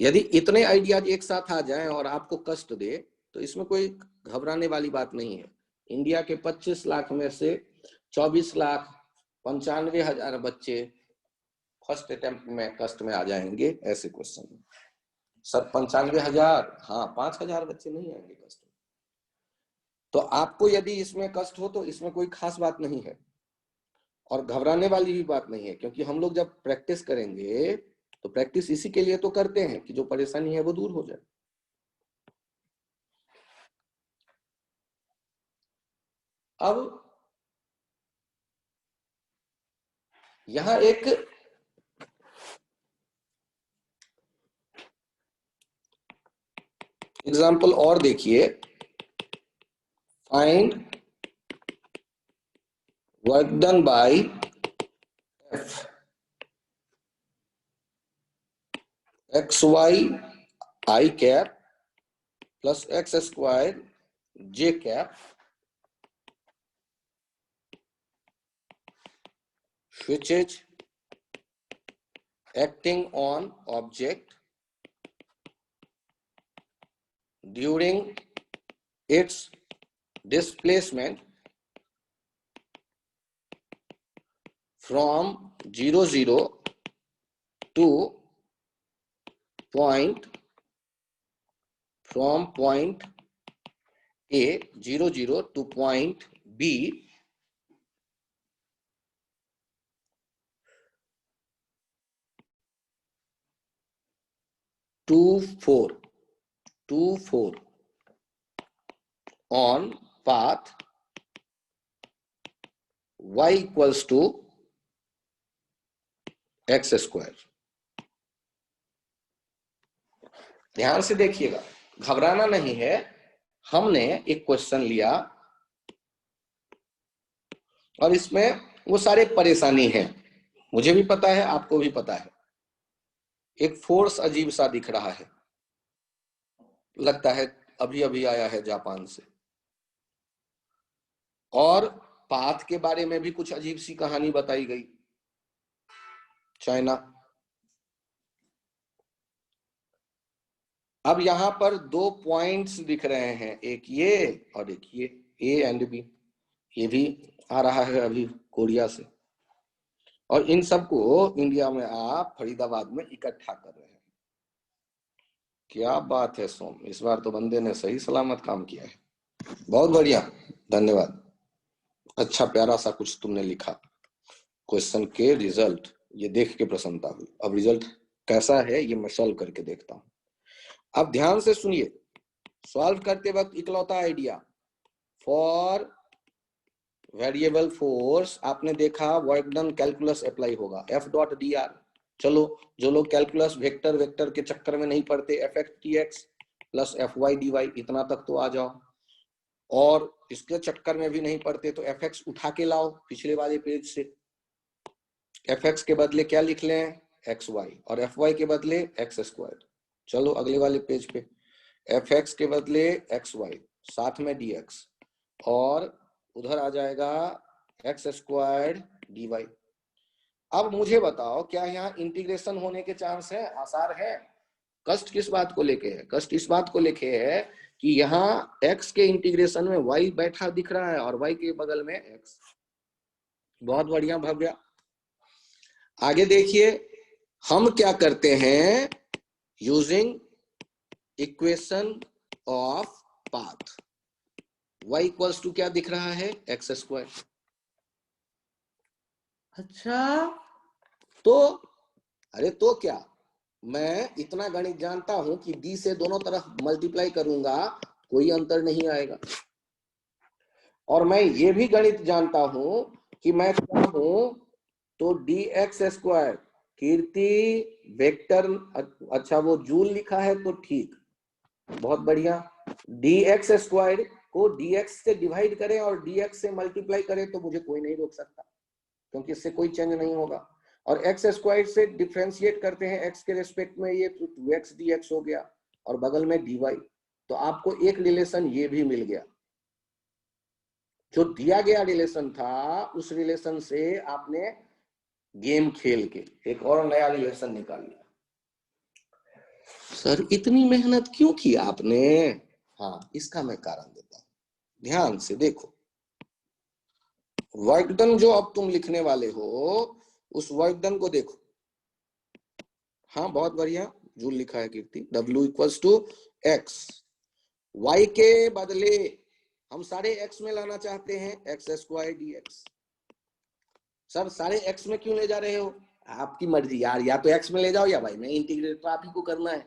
Speaker 1: यदि इतने आइडियाज एक साथ आ जाएं और आपको कष्ट दे तो इसमें कोई घबराने वाली बात नहीं है। इंडिया के 25 लाख में से 24,95,000 बच्चे फर्स्ट अटेम्प्ट में कष्ट में आ जाएंगे ऐसे क्वेश्चन। सर 95,000, हाँ 5,000 बच्चे नहीं आएंगे कष्ट में। तो आपको यदि इसमें कष्ट हो तो इसमें कोई खास बात नहीं है और घबराने वाली भी बात नहीं है, क्योंकि हम लोग जब प्रैक्टिस करेंगे तो प्रैक्टिस इसी के लिए तो करते हैं कि जो परेशानी है वो दूर हो जाए। अब यहां एक एग्जाम्पल और देखिए, find work done by F X Y I cap plus X square j cap which is acting on object during its displacement from 0 to point A 0 to point B to 4 on path y equals to x square. ध्यान से देखिएगा, घबराना नहीं है। हमने एक क्वेश्चन लिया और इसमें वो सारे परेशानी हैं, मुझे भी पता है, आपको भी पता है। एक फोर्स अजीब सा दिख रहा है, लगता है अभी अभी आया है जापान से, और पाथ के बारे में भी कुछ अजीब सी कहानी बताई गई, चाइना। अब यहां पर 2 पॉइंट्स दिख रहे हैं, एक ये और एक ये, ए एंड बी। ये भी आ रहा है अभी कोरिया से, और इन सबको इंडिया में आप फरीदाबाद में इकट्ठा कर रहे हैं। क्या बात है सोम, इस बार तो बंदे ने सही सलामत काम किया है। बहुत बढ़िया, धन्यवाद। अच्छा प्यारा सा कुछ तुमने लिखा। क्वेश्चन के रिजल्ट ये देख के प्रसन्नता हुई। अब रिजल्ट कैसा है ये मैं सॉल्व करके देखता हूं। अब ध्यान से सुनिए, सॉल्व करते वक्त इकलौता आइडिया फॉर वेरिएबल फोर्स आपने देखा वर्क डन कैलकुलस अप्लाई होगा, एफ डॉट डी आर। चलो जो लोग कैलकुलस वेक्टर के चक्कर में नहीं पड़ते, F X T X plus F Y D Y, इतना तक तो आ जाओ। और इसके चक्कर में भी नहीं पड़ते तो एफ एक्स उठा के लाओ पिछले वाले पेज से। एफ एक्स के बदले क्या लिख लें, एक्स वाई, और एफ वाई के बदले एक्स स्क्वायर। चलो अगले वाले पेज पे, एफ एक्स के बदले एक्स वाई, साथ में डी एक्स, और उधर आ जाएगा एक्स स्क्वायर डी वाई। अब मुझे बताओ, क्या यहाँ इंटीग्रेशन होने के चांस है, आसार है? कष्ट किस बात को लेके है? कष्ट इस बात को लेके है कि यहाँ x के इंटीग्रेशन में y बैठा दिख रहा है और y के बगल में x। बहुत बढ़िया भव्या। आगे देखिए, हम क्या करते हैं, using equation of path, y equals to क्या दिख रहा है, एक्स स्क्वायर। अच्छा, तो अरे तो क्या, मैं इतना गणित जानता हूं कि d से दोनों तरफ मल्टीप्लाई करूंगा कोई अंतर नहीं आएगा। और मैं ये भी गणित जानता हूं कि मैं क्या हूं, तो डी एक्स स्क्वायर, कीर्ति वेक्टर, अच्छा वो जूल लिखा है तो ठीक, बहुत बढ़िया। डी एक्स स्क्वायर को डी एक्स से डिवाइड करें और डी एक्स से मल्टीप्लाई करें तो मुझे कोई नहीं रोक सकता, क्योंकि इससे कोई चेंज नहीं होगा। और एक्स स्क्वायर से डिफरेंशिएट करते हैं एक्स के रेस्पेक्ट में, ये तो 2x dx हो गया, और बगल में dy। तो आपको एक रिलेशन ये भी मिल गया, जो दिया गया रिलेशन था उस रिलेशन से आपने गेम खेल के एक और नया रिलेशन निकाल लिया। सर इतनी मेहनत क्यों की आपने? हाँ, इसका मैं कारण देता हूं। ध्यान से देखो, वर्क डन जो अब तुम लिखने वाले हो उस वर्क डन को देखो। हाँ बहुत बढ़िया, जूल लिखा है Kirti. W equals to X, Y के बदले हम सारे x में लाना चाहते हैं, X square D X. Sir सारे x में क्यों ले जा रहे हो? आपकी मर्जी यार, या तो x में ले जाओ या y में, इंटीग्रेट तो आप ही को करना है।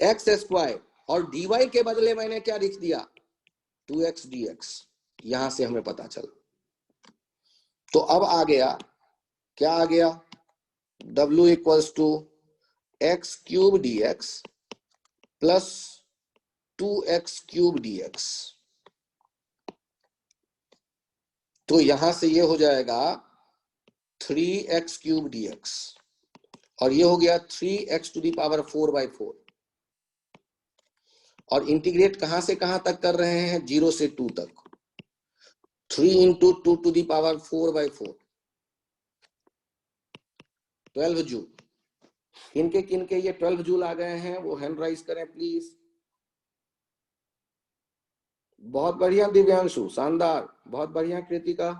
Speaker 1: एक्स स्क्वायर और dy के बदले मैंने क्या लिख दिया, 2x dx। यहां से हमें पता चला। तो अब आ गया, क्या आ गया, W equals to X cube D X plus 2x cube dx। तो यहां से ये हो जाएगा 3x क्यूब dx, और ये हो गया 3x टू दी पावर 4/4। और इंटीग्रेट कहां से कहां तक कर रहे हैं? 0 से 2 तक। 3 into 2 to the power 4/4, 12 joule. किनके ये 12 जूल आ गए हैं वो हैंड राइज करें प्लीज। बहुत बढ़िया दिव्यांशु, शानदार, बहुत बढ़िया कृतिका,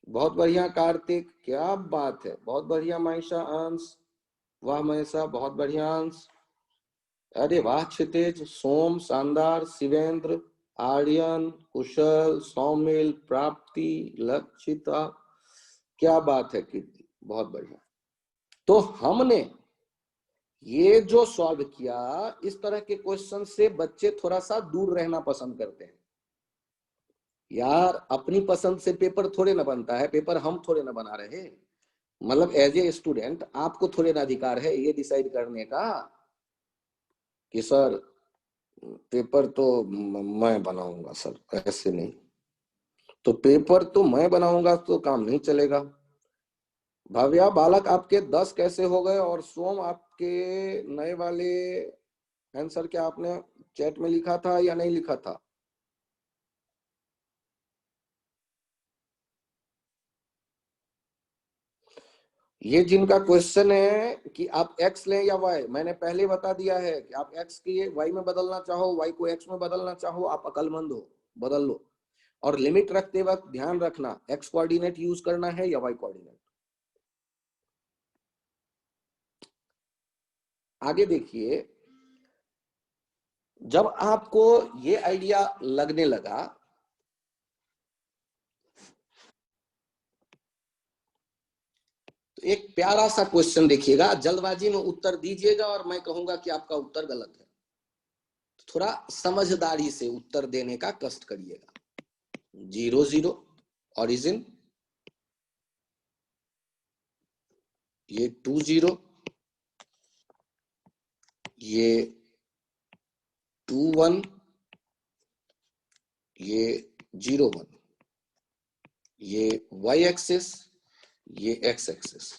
Speaker 1: बहुत बढ़िया कार्तिक, क्या बात है, बहुत बढ़िया महेशा, अंश, वाह महेशा, बहुत बढ़िया अंश, अरे वाह क्षितिज, सोम, शानदार, शिवेंद्र, आर्यन, कुशल, सौमिल, प्राप्ति, लक्षिता, क्या बात है कीर्ति, बहुत बढ़िया। तो हमने ये जो सॉल्व किया, इस तरह के क्वेश्चन से बच्चे थोड़ा सा दूर रहना पसंद करते हैं। यार अपनी पसंद से पेपर थोड़े ना बनता है, पेपर हम थोड़े ना बना रहे। मतलब एज ए स्टूडेंट आपको थोड़े ना अधिकार है ये डिसाइड करने का कि सर पेपर तो मैं बनाऊंगा सर, ऐसे नहीं। तो पेपर तो मैं बनाऊंगा तो काम नहीं चलेगा। भव्या बालक आपके 10 कैसे हो गए? और सोम आपके नए वाले आंसर क्या आपने चैट में लिखा था या नहीं लिखा था? ये जिनका क्वेश्चन है कि आप x लें या y, मैंने पहले बता दिया है कि आप x की y में बदलना चाहो, y को x में बदलना चाहो, आप अकलमंद हो, बदल लो। और लिमिट रखते वक्त ध्यान रखना x कोऑर्डिनेट यूज करना है या y कोऑर्डिनेट। आगे देखिए, जब आपको ये आइडिया लगने लगा तो एक प्यारा सा क्वेश्चन देखिएगा, जल्दबाजी में उत्तर दीजिएगा और मैं कहूंगा कि आपका उत्तर गलत है। थोड़ा समझदारी से उत्तर देने का कष्ट करिएगा। 0 0 ओरिजिन, ये 2 0, ये 2 1, ये 0 1, ये y एक्सिस, ये x एक्सिस।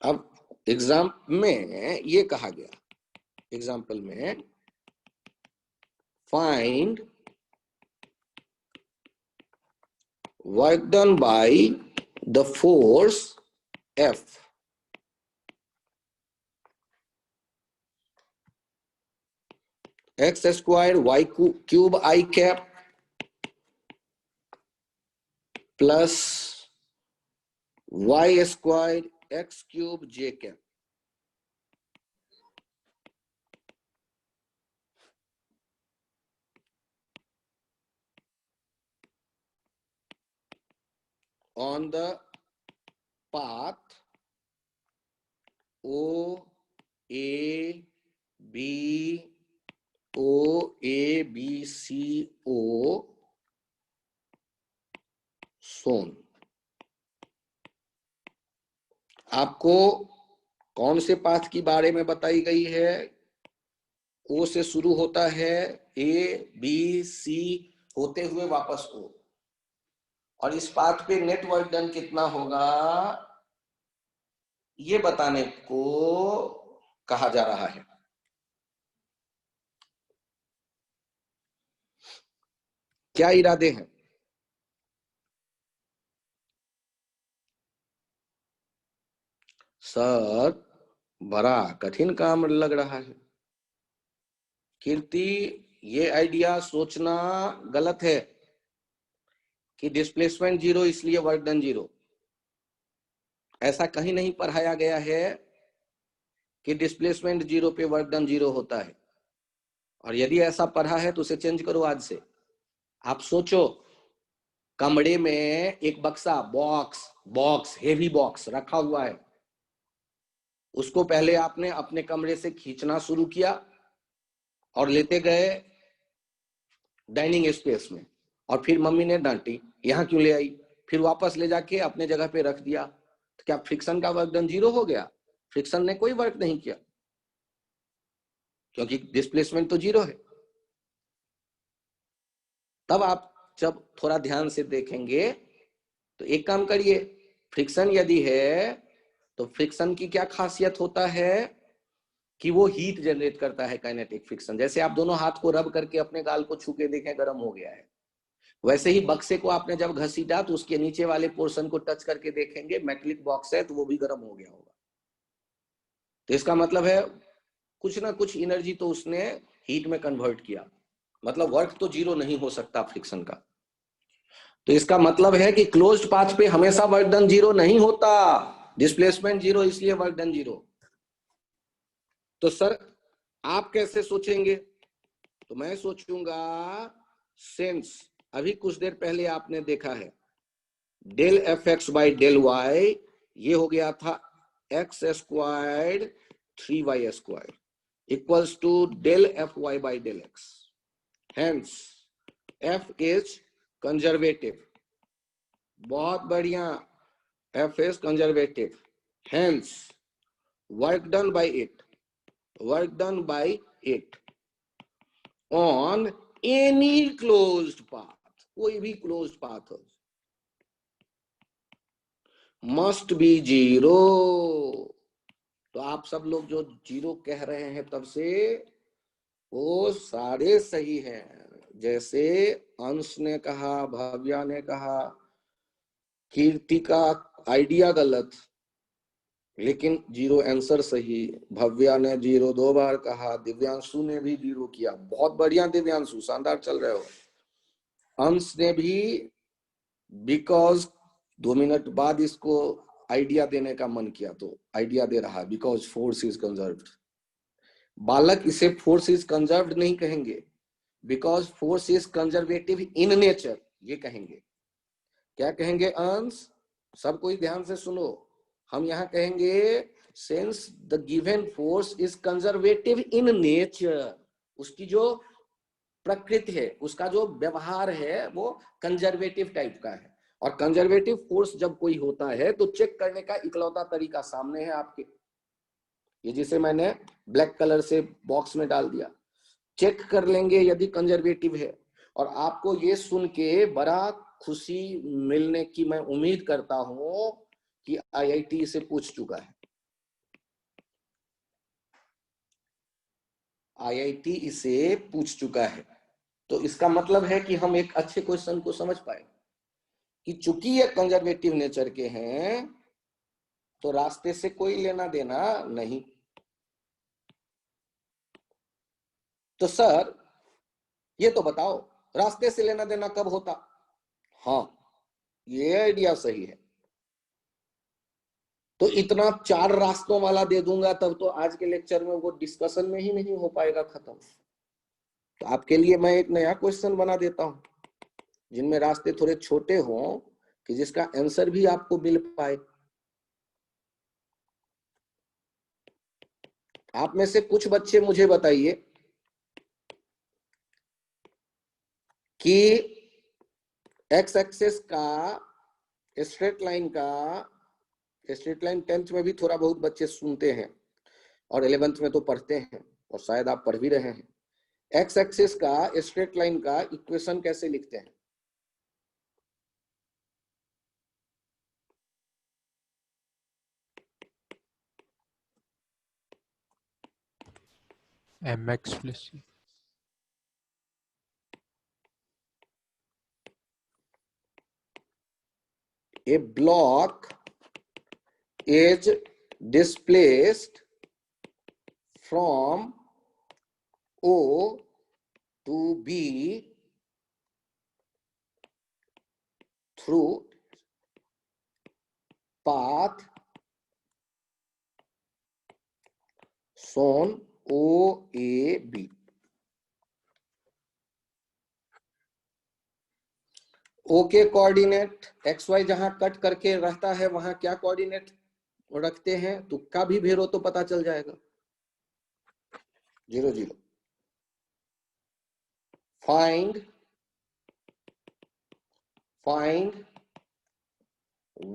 Speaker 1: अब एग्जाम में ये कहा गया, एग्जाम्पल में find work done by the force F x square y cube I cap plus y square x cube j cap. on the path O A B C O सोन। आपको कौन से पाथ की बारे में बताई गई है? ओ से शुरू होता है, ए बी सी होते हुए वापस ओ, और इस पाथ पे नेट वर्क डन कितना होगा ये बताने को कहा जा रहा है। क्या इरादे हैं? सर बड़ा कठिन काम लग रहा है। कीर्ति, ये आइडिया सोचना गलत है कि डिस्प्लेसमेंट 0 इसलिए वर्क डन 0। ऐसा कहीं नहीं पढ़ाया गया है कि डिस्प्लेसमेंट 0 पे वर्क डन 0 होता है। और यदि ऐसा पढ़ा है तो उसे चेंज करो आज से। आप सोचो, कमरे में एक बक्सा, बॉक्स हेवी बॉक्स रखा हुआ है, उसको पहले आपने अपने कमरे से खींचना शुरू किया और लेते गए डाइनिंग स्पेस में, और फिर मम्मी ने डांटी, यहाँ क्यों ले आई? फिर वापस ले जाके अपने जगह पे रख दिया, तो क्या फ्रिक्शन का वर्क डन 0 हो गया? फ्रिक्शन ने कोई वर्क नहीं किया क्योंकि डिस्प्लेसमेंट तो 0 है। तब आप जब थोड़ा ध्यान से देखेंगे तो एक काम करिए, फ्रिक्शन यदि है तो फ्रिक्शन की क्या खासियत होता है कि वो हीट जनरेट करता है काइनेटिक फ्रिक्शन। जैसे आप दोनों हाथ को रब करके अपने गाल को छू के देखें गर्म हो गया है, वैसे ही बक्से को आपने जब घसीटा तो उसके नीचे वाले पोर्शन को टच करके देखेंगे, मेटलिक बॉक्स है तो वो भी गर्म हो गया होगा। तो इसका मतलब है कुछ ना कुछ एनर्जी तो उसने हीट में कन्वर्ट किया, मतलब वर्क तो जीरो नहीं हो सकता फ्रिक्शन का। तो इसका मतलब है कि क्लोज्ड पाथ पे हमेशा वर्क डन जीरो नहीं होता, डिस्प्लेसमेंट जीरो इसलिए वर्क डन जीरो। तो सर आप कैसे सोचेंगे? तो मैं सोचूंगा सिंस अभी कुछ देर पहले आपने देखा है del F x by del Y, ये हो गया था X squared 3y square equals to del F Y by del x. Hence f is conservative, बहुत बढ़िया, f is conservative. Hence work done by it on any closed path, कोई भी क्लोज्ड पाथ हो, मस्ट बी जीरो। तो आप सब लोग जो जीरो कह रहे हैं तब से वो सारे सही हैं। जैसे अंश ने कहा, भव्या ने कहा, कीर्ति का आइडिया गलत लेकिन जीरो आंसर सही, भव्या ने जीरो 2 बार कहा, दिव्यांशु ने भी जीरो किया, बहुत बढ़िया दिव्यांशु, शानदार चल रहे हो। अंश ने भी बिकॉज 2 मिनट बाद इसको आइडिया देने का मन किया तो आइडिया दे रहा, बिकॉज फोर्स इज कंजर्व्ड। बालक इसे फोर्स इज कंजर्व्ड नहीं कहेंगे, because force is conservative in nature ये कहेंगे। क्या कहेंगे अंश? सब कोई ध्यान से सुनो, हम यहाँ कहेंगे since the given force is conservative in nature, उसकी जो प्रकृति है, उसका जो व्यवहार है वो कंजर्वेटिव टाइप का है। और कंजर्वेटिव फोर्स जब कोई होता है तो चेक करने का इकलौता तरीका सामने है आपके, ये जिसे मैंने ब्लैक कलर से बॉक्स में डाल दिया, चेक कर लेंगे यदि कंजर्वेटिव है। और आपको ये सुन के बड़ा खुशी मिलने की मैं उम्मीद करता हूं कि आईआईटी से पूछ चुका है, आईआईटी इसे पूछ चुका है। तो इसका मतलब है कि हम एक अच्छे क्वेश्चन को समझ पाए कि चूंकि ये कंजर्वेटिव नेचर के हैं तो रास्ते से कोई लेना देना नहीं। तो सर ये तो बताओ रास्ते से लेना देना कब होता? हाँ ये आइडिया सही है। तो इतना 4 रास्तों वाला दे दूंगा तब तो आज के लेक्चर में वो डिस्कशन में ही नहीं हो पाएगा खत्म। तो आपके लिए मैं एक नया क्वेश्चन बना देता हूं जिनमें रास्ते थोड़े छोटे हों कि जिसका आंसर भी आपको मिल पाए। आप में से कुछ बच्चे मुझे बताइए कि एक्स एक्सिस का स्ट्रेट लाइन 10th में भी थोड़ा बहुत बच्चे सुनते हैं और 11th में तो पढ़ते हैं और शायद आप पढ़ भी रहे हैं। एक्स एक्सिस का स्ट्रेट लाइन का इक्वेशन कैसे लिखते हैं?
Speaker 5: mx plus c.
Speaker 1: A block is displaced from O to B through path shown OAB. O के कोऑर्डिनेट एक्स वाई जहां कट करके रहता है वहां क्या कोऑर्डिनेट रखते हैं? तुक्का भी भेरो तो पता चल जाएगा, 0 0। Find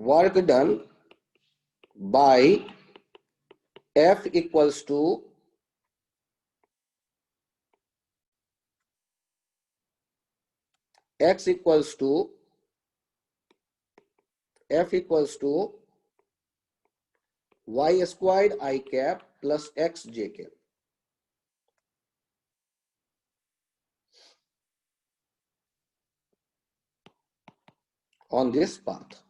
Speaker 1: work done by F equals to X equals to F equals to y squared I cap plus x j cap on this path.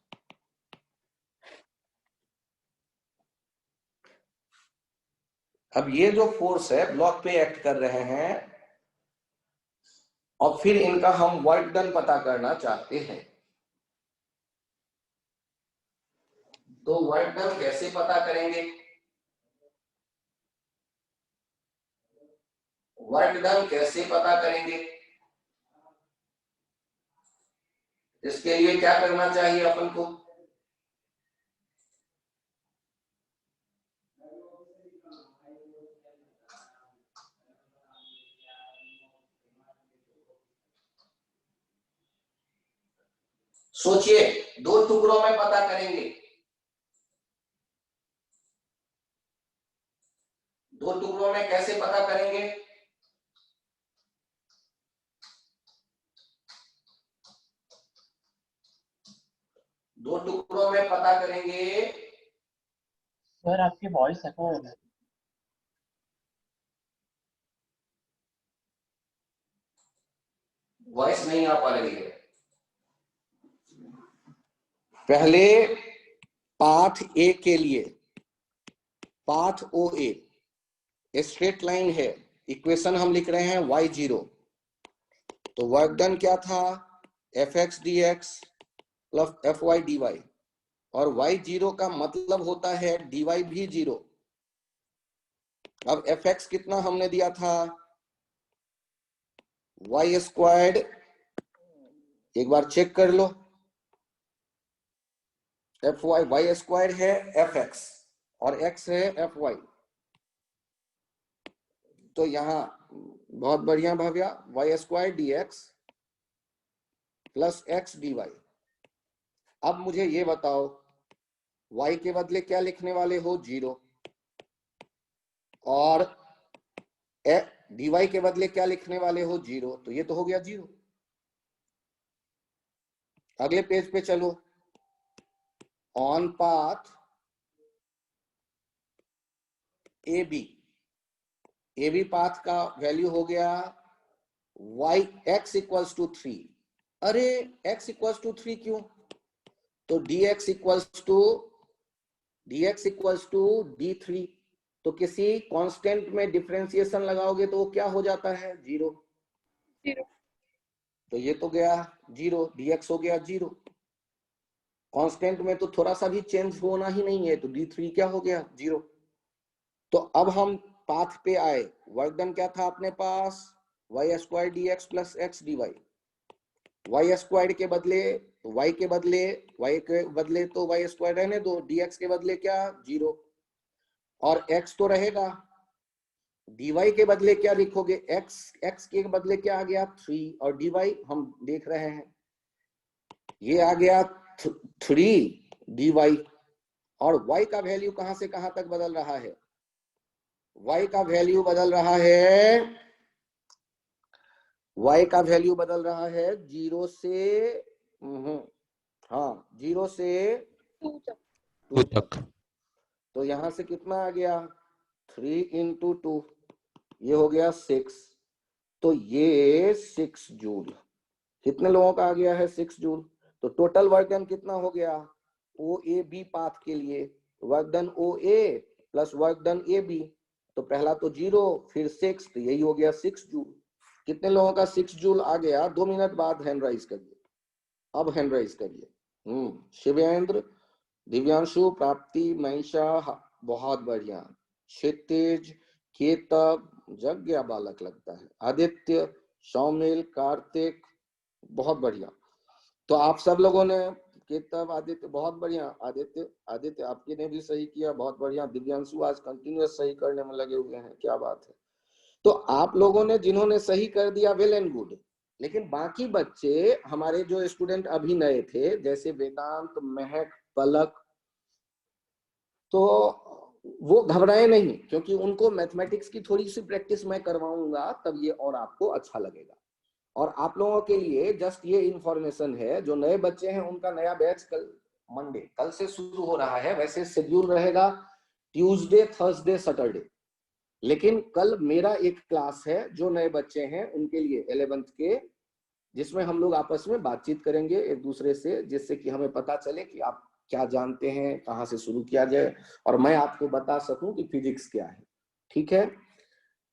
Speaker 1: अब ये जो फोर्स है ब्लॉक पे एक्ट कर रहे हैं और फिर इनका हम वर्क डन पता करना चाहते हैं। तो वर्क डन कैसे पता करेंगे? वर्क डन कैसे पता करेंगे? इसके लिए क्या करना चाहिए अपन को? सोचिए, दो टुकड़ों में पता करेंगे। दो टुकड़ों में कैसे पता करेंगे? दो टुकड़ों में पता करेंगे।
Speaker 2: सर आपकी वॉइस एको हो रहा है।
Speaker 1: वॉइस नहीं आ पा रही है। पहले पाथ ए के लिए, path O A straight line है, इक्वेशन हम लिख रहे हैं y0। तो वर्क डन क्या था? fx dx plus fy dy, और y0 का मतलब होता है dy भी 0। अब fx कितना हमने दिया था? y स्क्वायर्ड, एक बार चेक कर लो। fy y स्क्वायर्ड है fx और x है fy। तो यहां बहुत बढ़िया Bhavya, y square dx plus x dy। अब मुझे ये बताओ, y के बदले क्या लिखने वाले हो? 0। और dy के बदले क्या लिखने वाले हो? 0। तो ये तो हो गया 0। अगले पेज पे चलो। On path A B path का वैल्यू हो गया y x इक्वल्स टू 3। अरे x इक्वल्स टू 3 क्यों? तो dx इक्वल्स टू d3। तो किसी कांस्टेंट में डिफरेंशिएशन लगाओगे तो वो क्या हो जाता है? 0। तो ये तो गया 0, dx हो गया 0। कांस्टेंट में तो थोड़ा सा भी चेंज होना ही नहीं है, तो d3 क्या हो गया? 0। तो अब हम पाथ पे आए। वर्क डन क्या था अपने पास? y square dx plus x dy। y square के बदले y के बदले तो y स्क्वायर रहने दो, dx के बदले क्या? 0। और x तो रहेगा। dy के बदले क्या लिखोगे? x के बदले क्या आ गया? 3। और dy हम देख रहे हैं, ये आ गया 3 dy। और y का वैल्यू कहां से कहां तक बदल रहा है? y का वैल्यू बदल रहा है, y का वैल्यू बदल रहा है 0 से, हाँ 0 से 2 तक। तो यहां से कितना आ गया? 3 into 2, ये हो गया 6। तो ये 6 जूल। कितने लोगों का आ गया है? 6 जूल। तो टोटल वर्क डन कितना हो गया? ओ ए बी पाथ के लिए work done O A plus work done A B. तो पहला तो 0, फिर 6, तो यही हो गया 6 जूल। कितने लोगों का 6 जूल आ गया? 2 मिनट बाद हैंड राइज करिए। अब हैंड राइज करिए। शिवेंद्र, दिव्यांशु, प्राप्ति, मनीषा, बहुत बढ़िया। क्षितिज, केतव, जग्ञा बालक लगता है, आदित्य, सौमिल, कार्तिक, बहुत बढ़िया। तो आप सब लोगों ने, केतव, आदित्य, बहुत बढ़िया। आदित्य आपके ने भी सही किया, बहुत बढ़िया। दिव्यांशु आज कंटिन्यूअस सही करने में लगे हुए हैं, क्या बात है। तो आप लोगों ने जिन्होंने सही कर दिया, वेल एंड गुड। लेकिन बाकी बच्चे हमारे जो स्टूडेंट अभी नए थे, जैसे वेदांत, महक, पलक, तो वो घबराए नहीं, क्योंकि उनको मैथमेटिक्स की थोड़ी सी प्रैक्टिस मैं करवाऊंगा, तब ये और आपको अच्छा लगेगा। और आप लोगों के लिए जस्ट ये इंफॉर्मेशन है, जो नए बच्चे हैं उनका नया बैच कल मंडे, कल से शुरू हो रहा है। वैसे शेड्यूल रहेगा ट्यूसडे, थर्सडे, सैटरडे। लेकिन कल मेरा एक क्लास है जो नए बच्चे हैं उनके लिए 11th के, जिसमें हम लोग आपस में बातचीत करेंगे एक दूसरे से, जिससे कि हमें पता चले कि आप क्या जानते हैं, कहाँ से शुरू किया जाए, और मैं आपको बता सकूं कि फिजिक्स क्या है। ठीक है।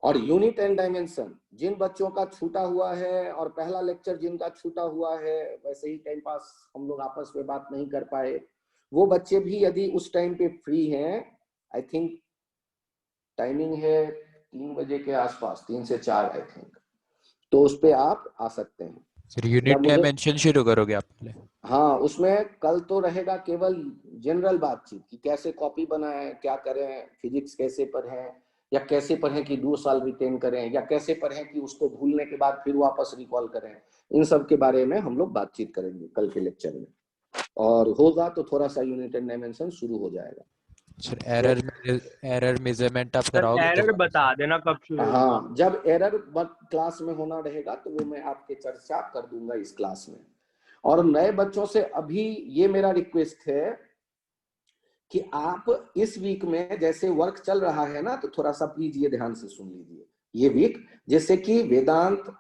Speaker 1: और यूनिट एंड डायमेंशन जिन बच्चों का छूटा हुआ है और पहला लेक्चर जिनका छूटा हुआ है, वैसे ही टाइम पास हम लोग आपस में बात नहीं कर पाए, वो बच्चे भी यदि उस टाइम पे फ्री हैं, आई थिंक टाइमिंग है 3 बजे के आसपास, 3 से 4 आई थिंक, तो उस पे आप आ सकते हैं।
Speaker 5: सर यूनिट
Speaker 1: मुझे
Speaker 5: डायमेंशन शुरू करोगे आप पहले?
Speaker 1: हाँ, उसमें कल तो रहेगा केवल जनरल बातचीत कि कैसे कॉपी बनाएं, क्या करें, फिजिक्स कैसे पढ़ें, या कैसे पढ़ें कि 2 साल रिटेन करें, या कैसे पढ़ें कि उसको भूलने के बाद फिर वापस रिकॉल करें। इन सब के बारे में हम लोग बातचीत करेंगे कल के लेक्चर में, और होगा तो थोड़ा सा यूनिट एंड डायमेंशन शुरू हो जाएगा।
Speaker 5: सर एरर मेजरमेंट आप
Speaker 6: सर
Speaker 5: कराओगे
Speaker 6: एरर बता देना कब शुरू होगा।
Speaker 1: हाँ, जब एरर क्लास में होना रहेगा तो वो मैं आपके चर्चा कर दूंगा इस क्लास में। और नए बच्चों से अभी ये मेरा रिक्वेस्ट है कि आप इस वीक में, जैसे वर्क चल रहा है ना, तो थोड़ा सा प्लीज ये ध्यान से सुन लीजिए ये वीक, जैसे कि वेदांत,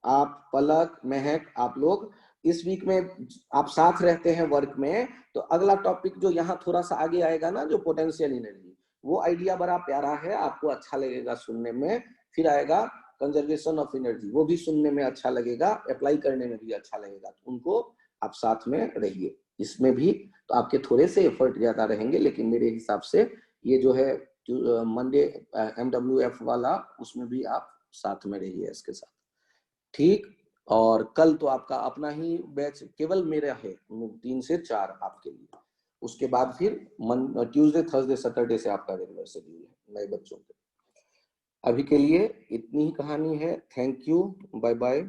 Speaker 1: आप, पलक, महक, आप लोग इस वीक में आप साथ रहते हैं वर्क में, तो अगला टॉपिक जो यहाँ थोड़ा सा आगे आएगा ना, जो पोटेंशियल एनर्जी, वो आइडिया बड़ा प्यारा है, आपको अच्छा लगेगा सुनने में। फिर आएगा कंजर्वेशन ऑफ एनर्जी, वो भी सुनने में अच्छा लगेगा, अप्लाई करने में भी अच्छा लगेगा, तो उनको आप साथ में रहिए इसमें भी। तो आपके थोड़े से एफर्ट ज्यादा रहेंगे, लेकिन मेरे हिसाब से ये जो है मंडे MWF वाला, उसमें भी आप साथ में रहिए इसके साथ। ठीक। और कल तो आपका अपना ही बैच केवल मेरा है 3 से 4 आपके लिए, उसके बाद फिर ट्यूसडे, थर्सडे, सैटरडे से आपका रेगुलर शेड्यूल है नए बच्चों के। अभी के लिए इतनी ही कहानी है। Thank you, bye bye.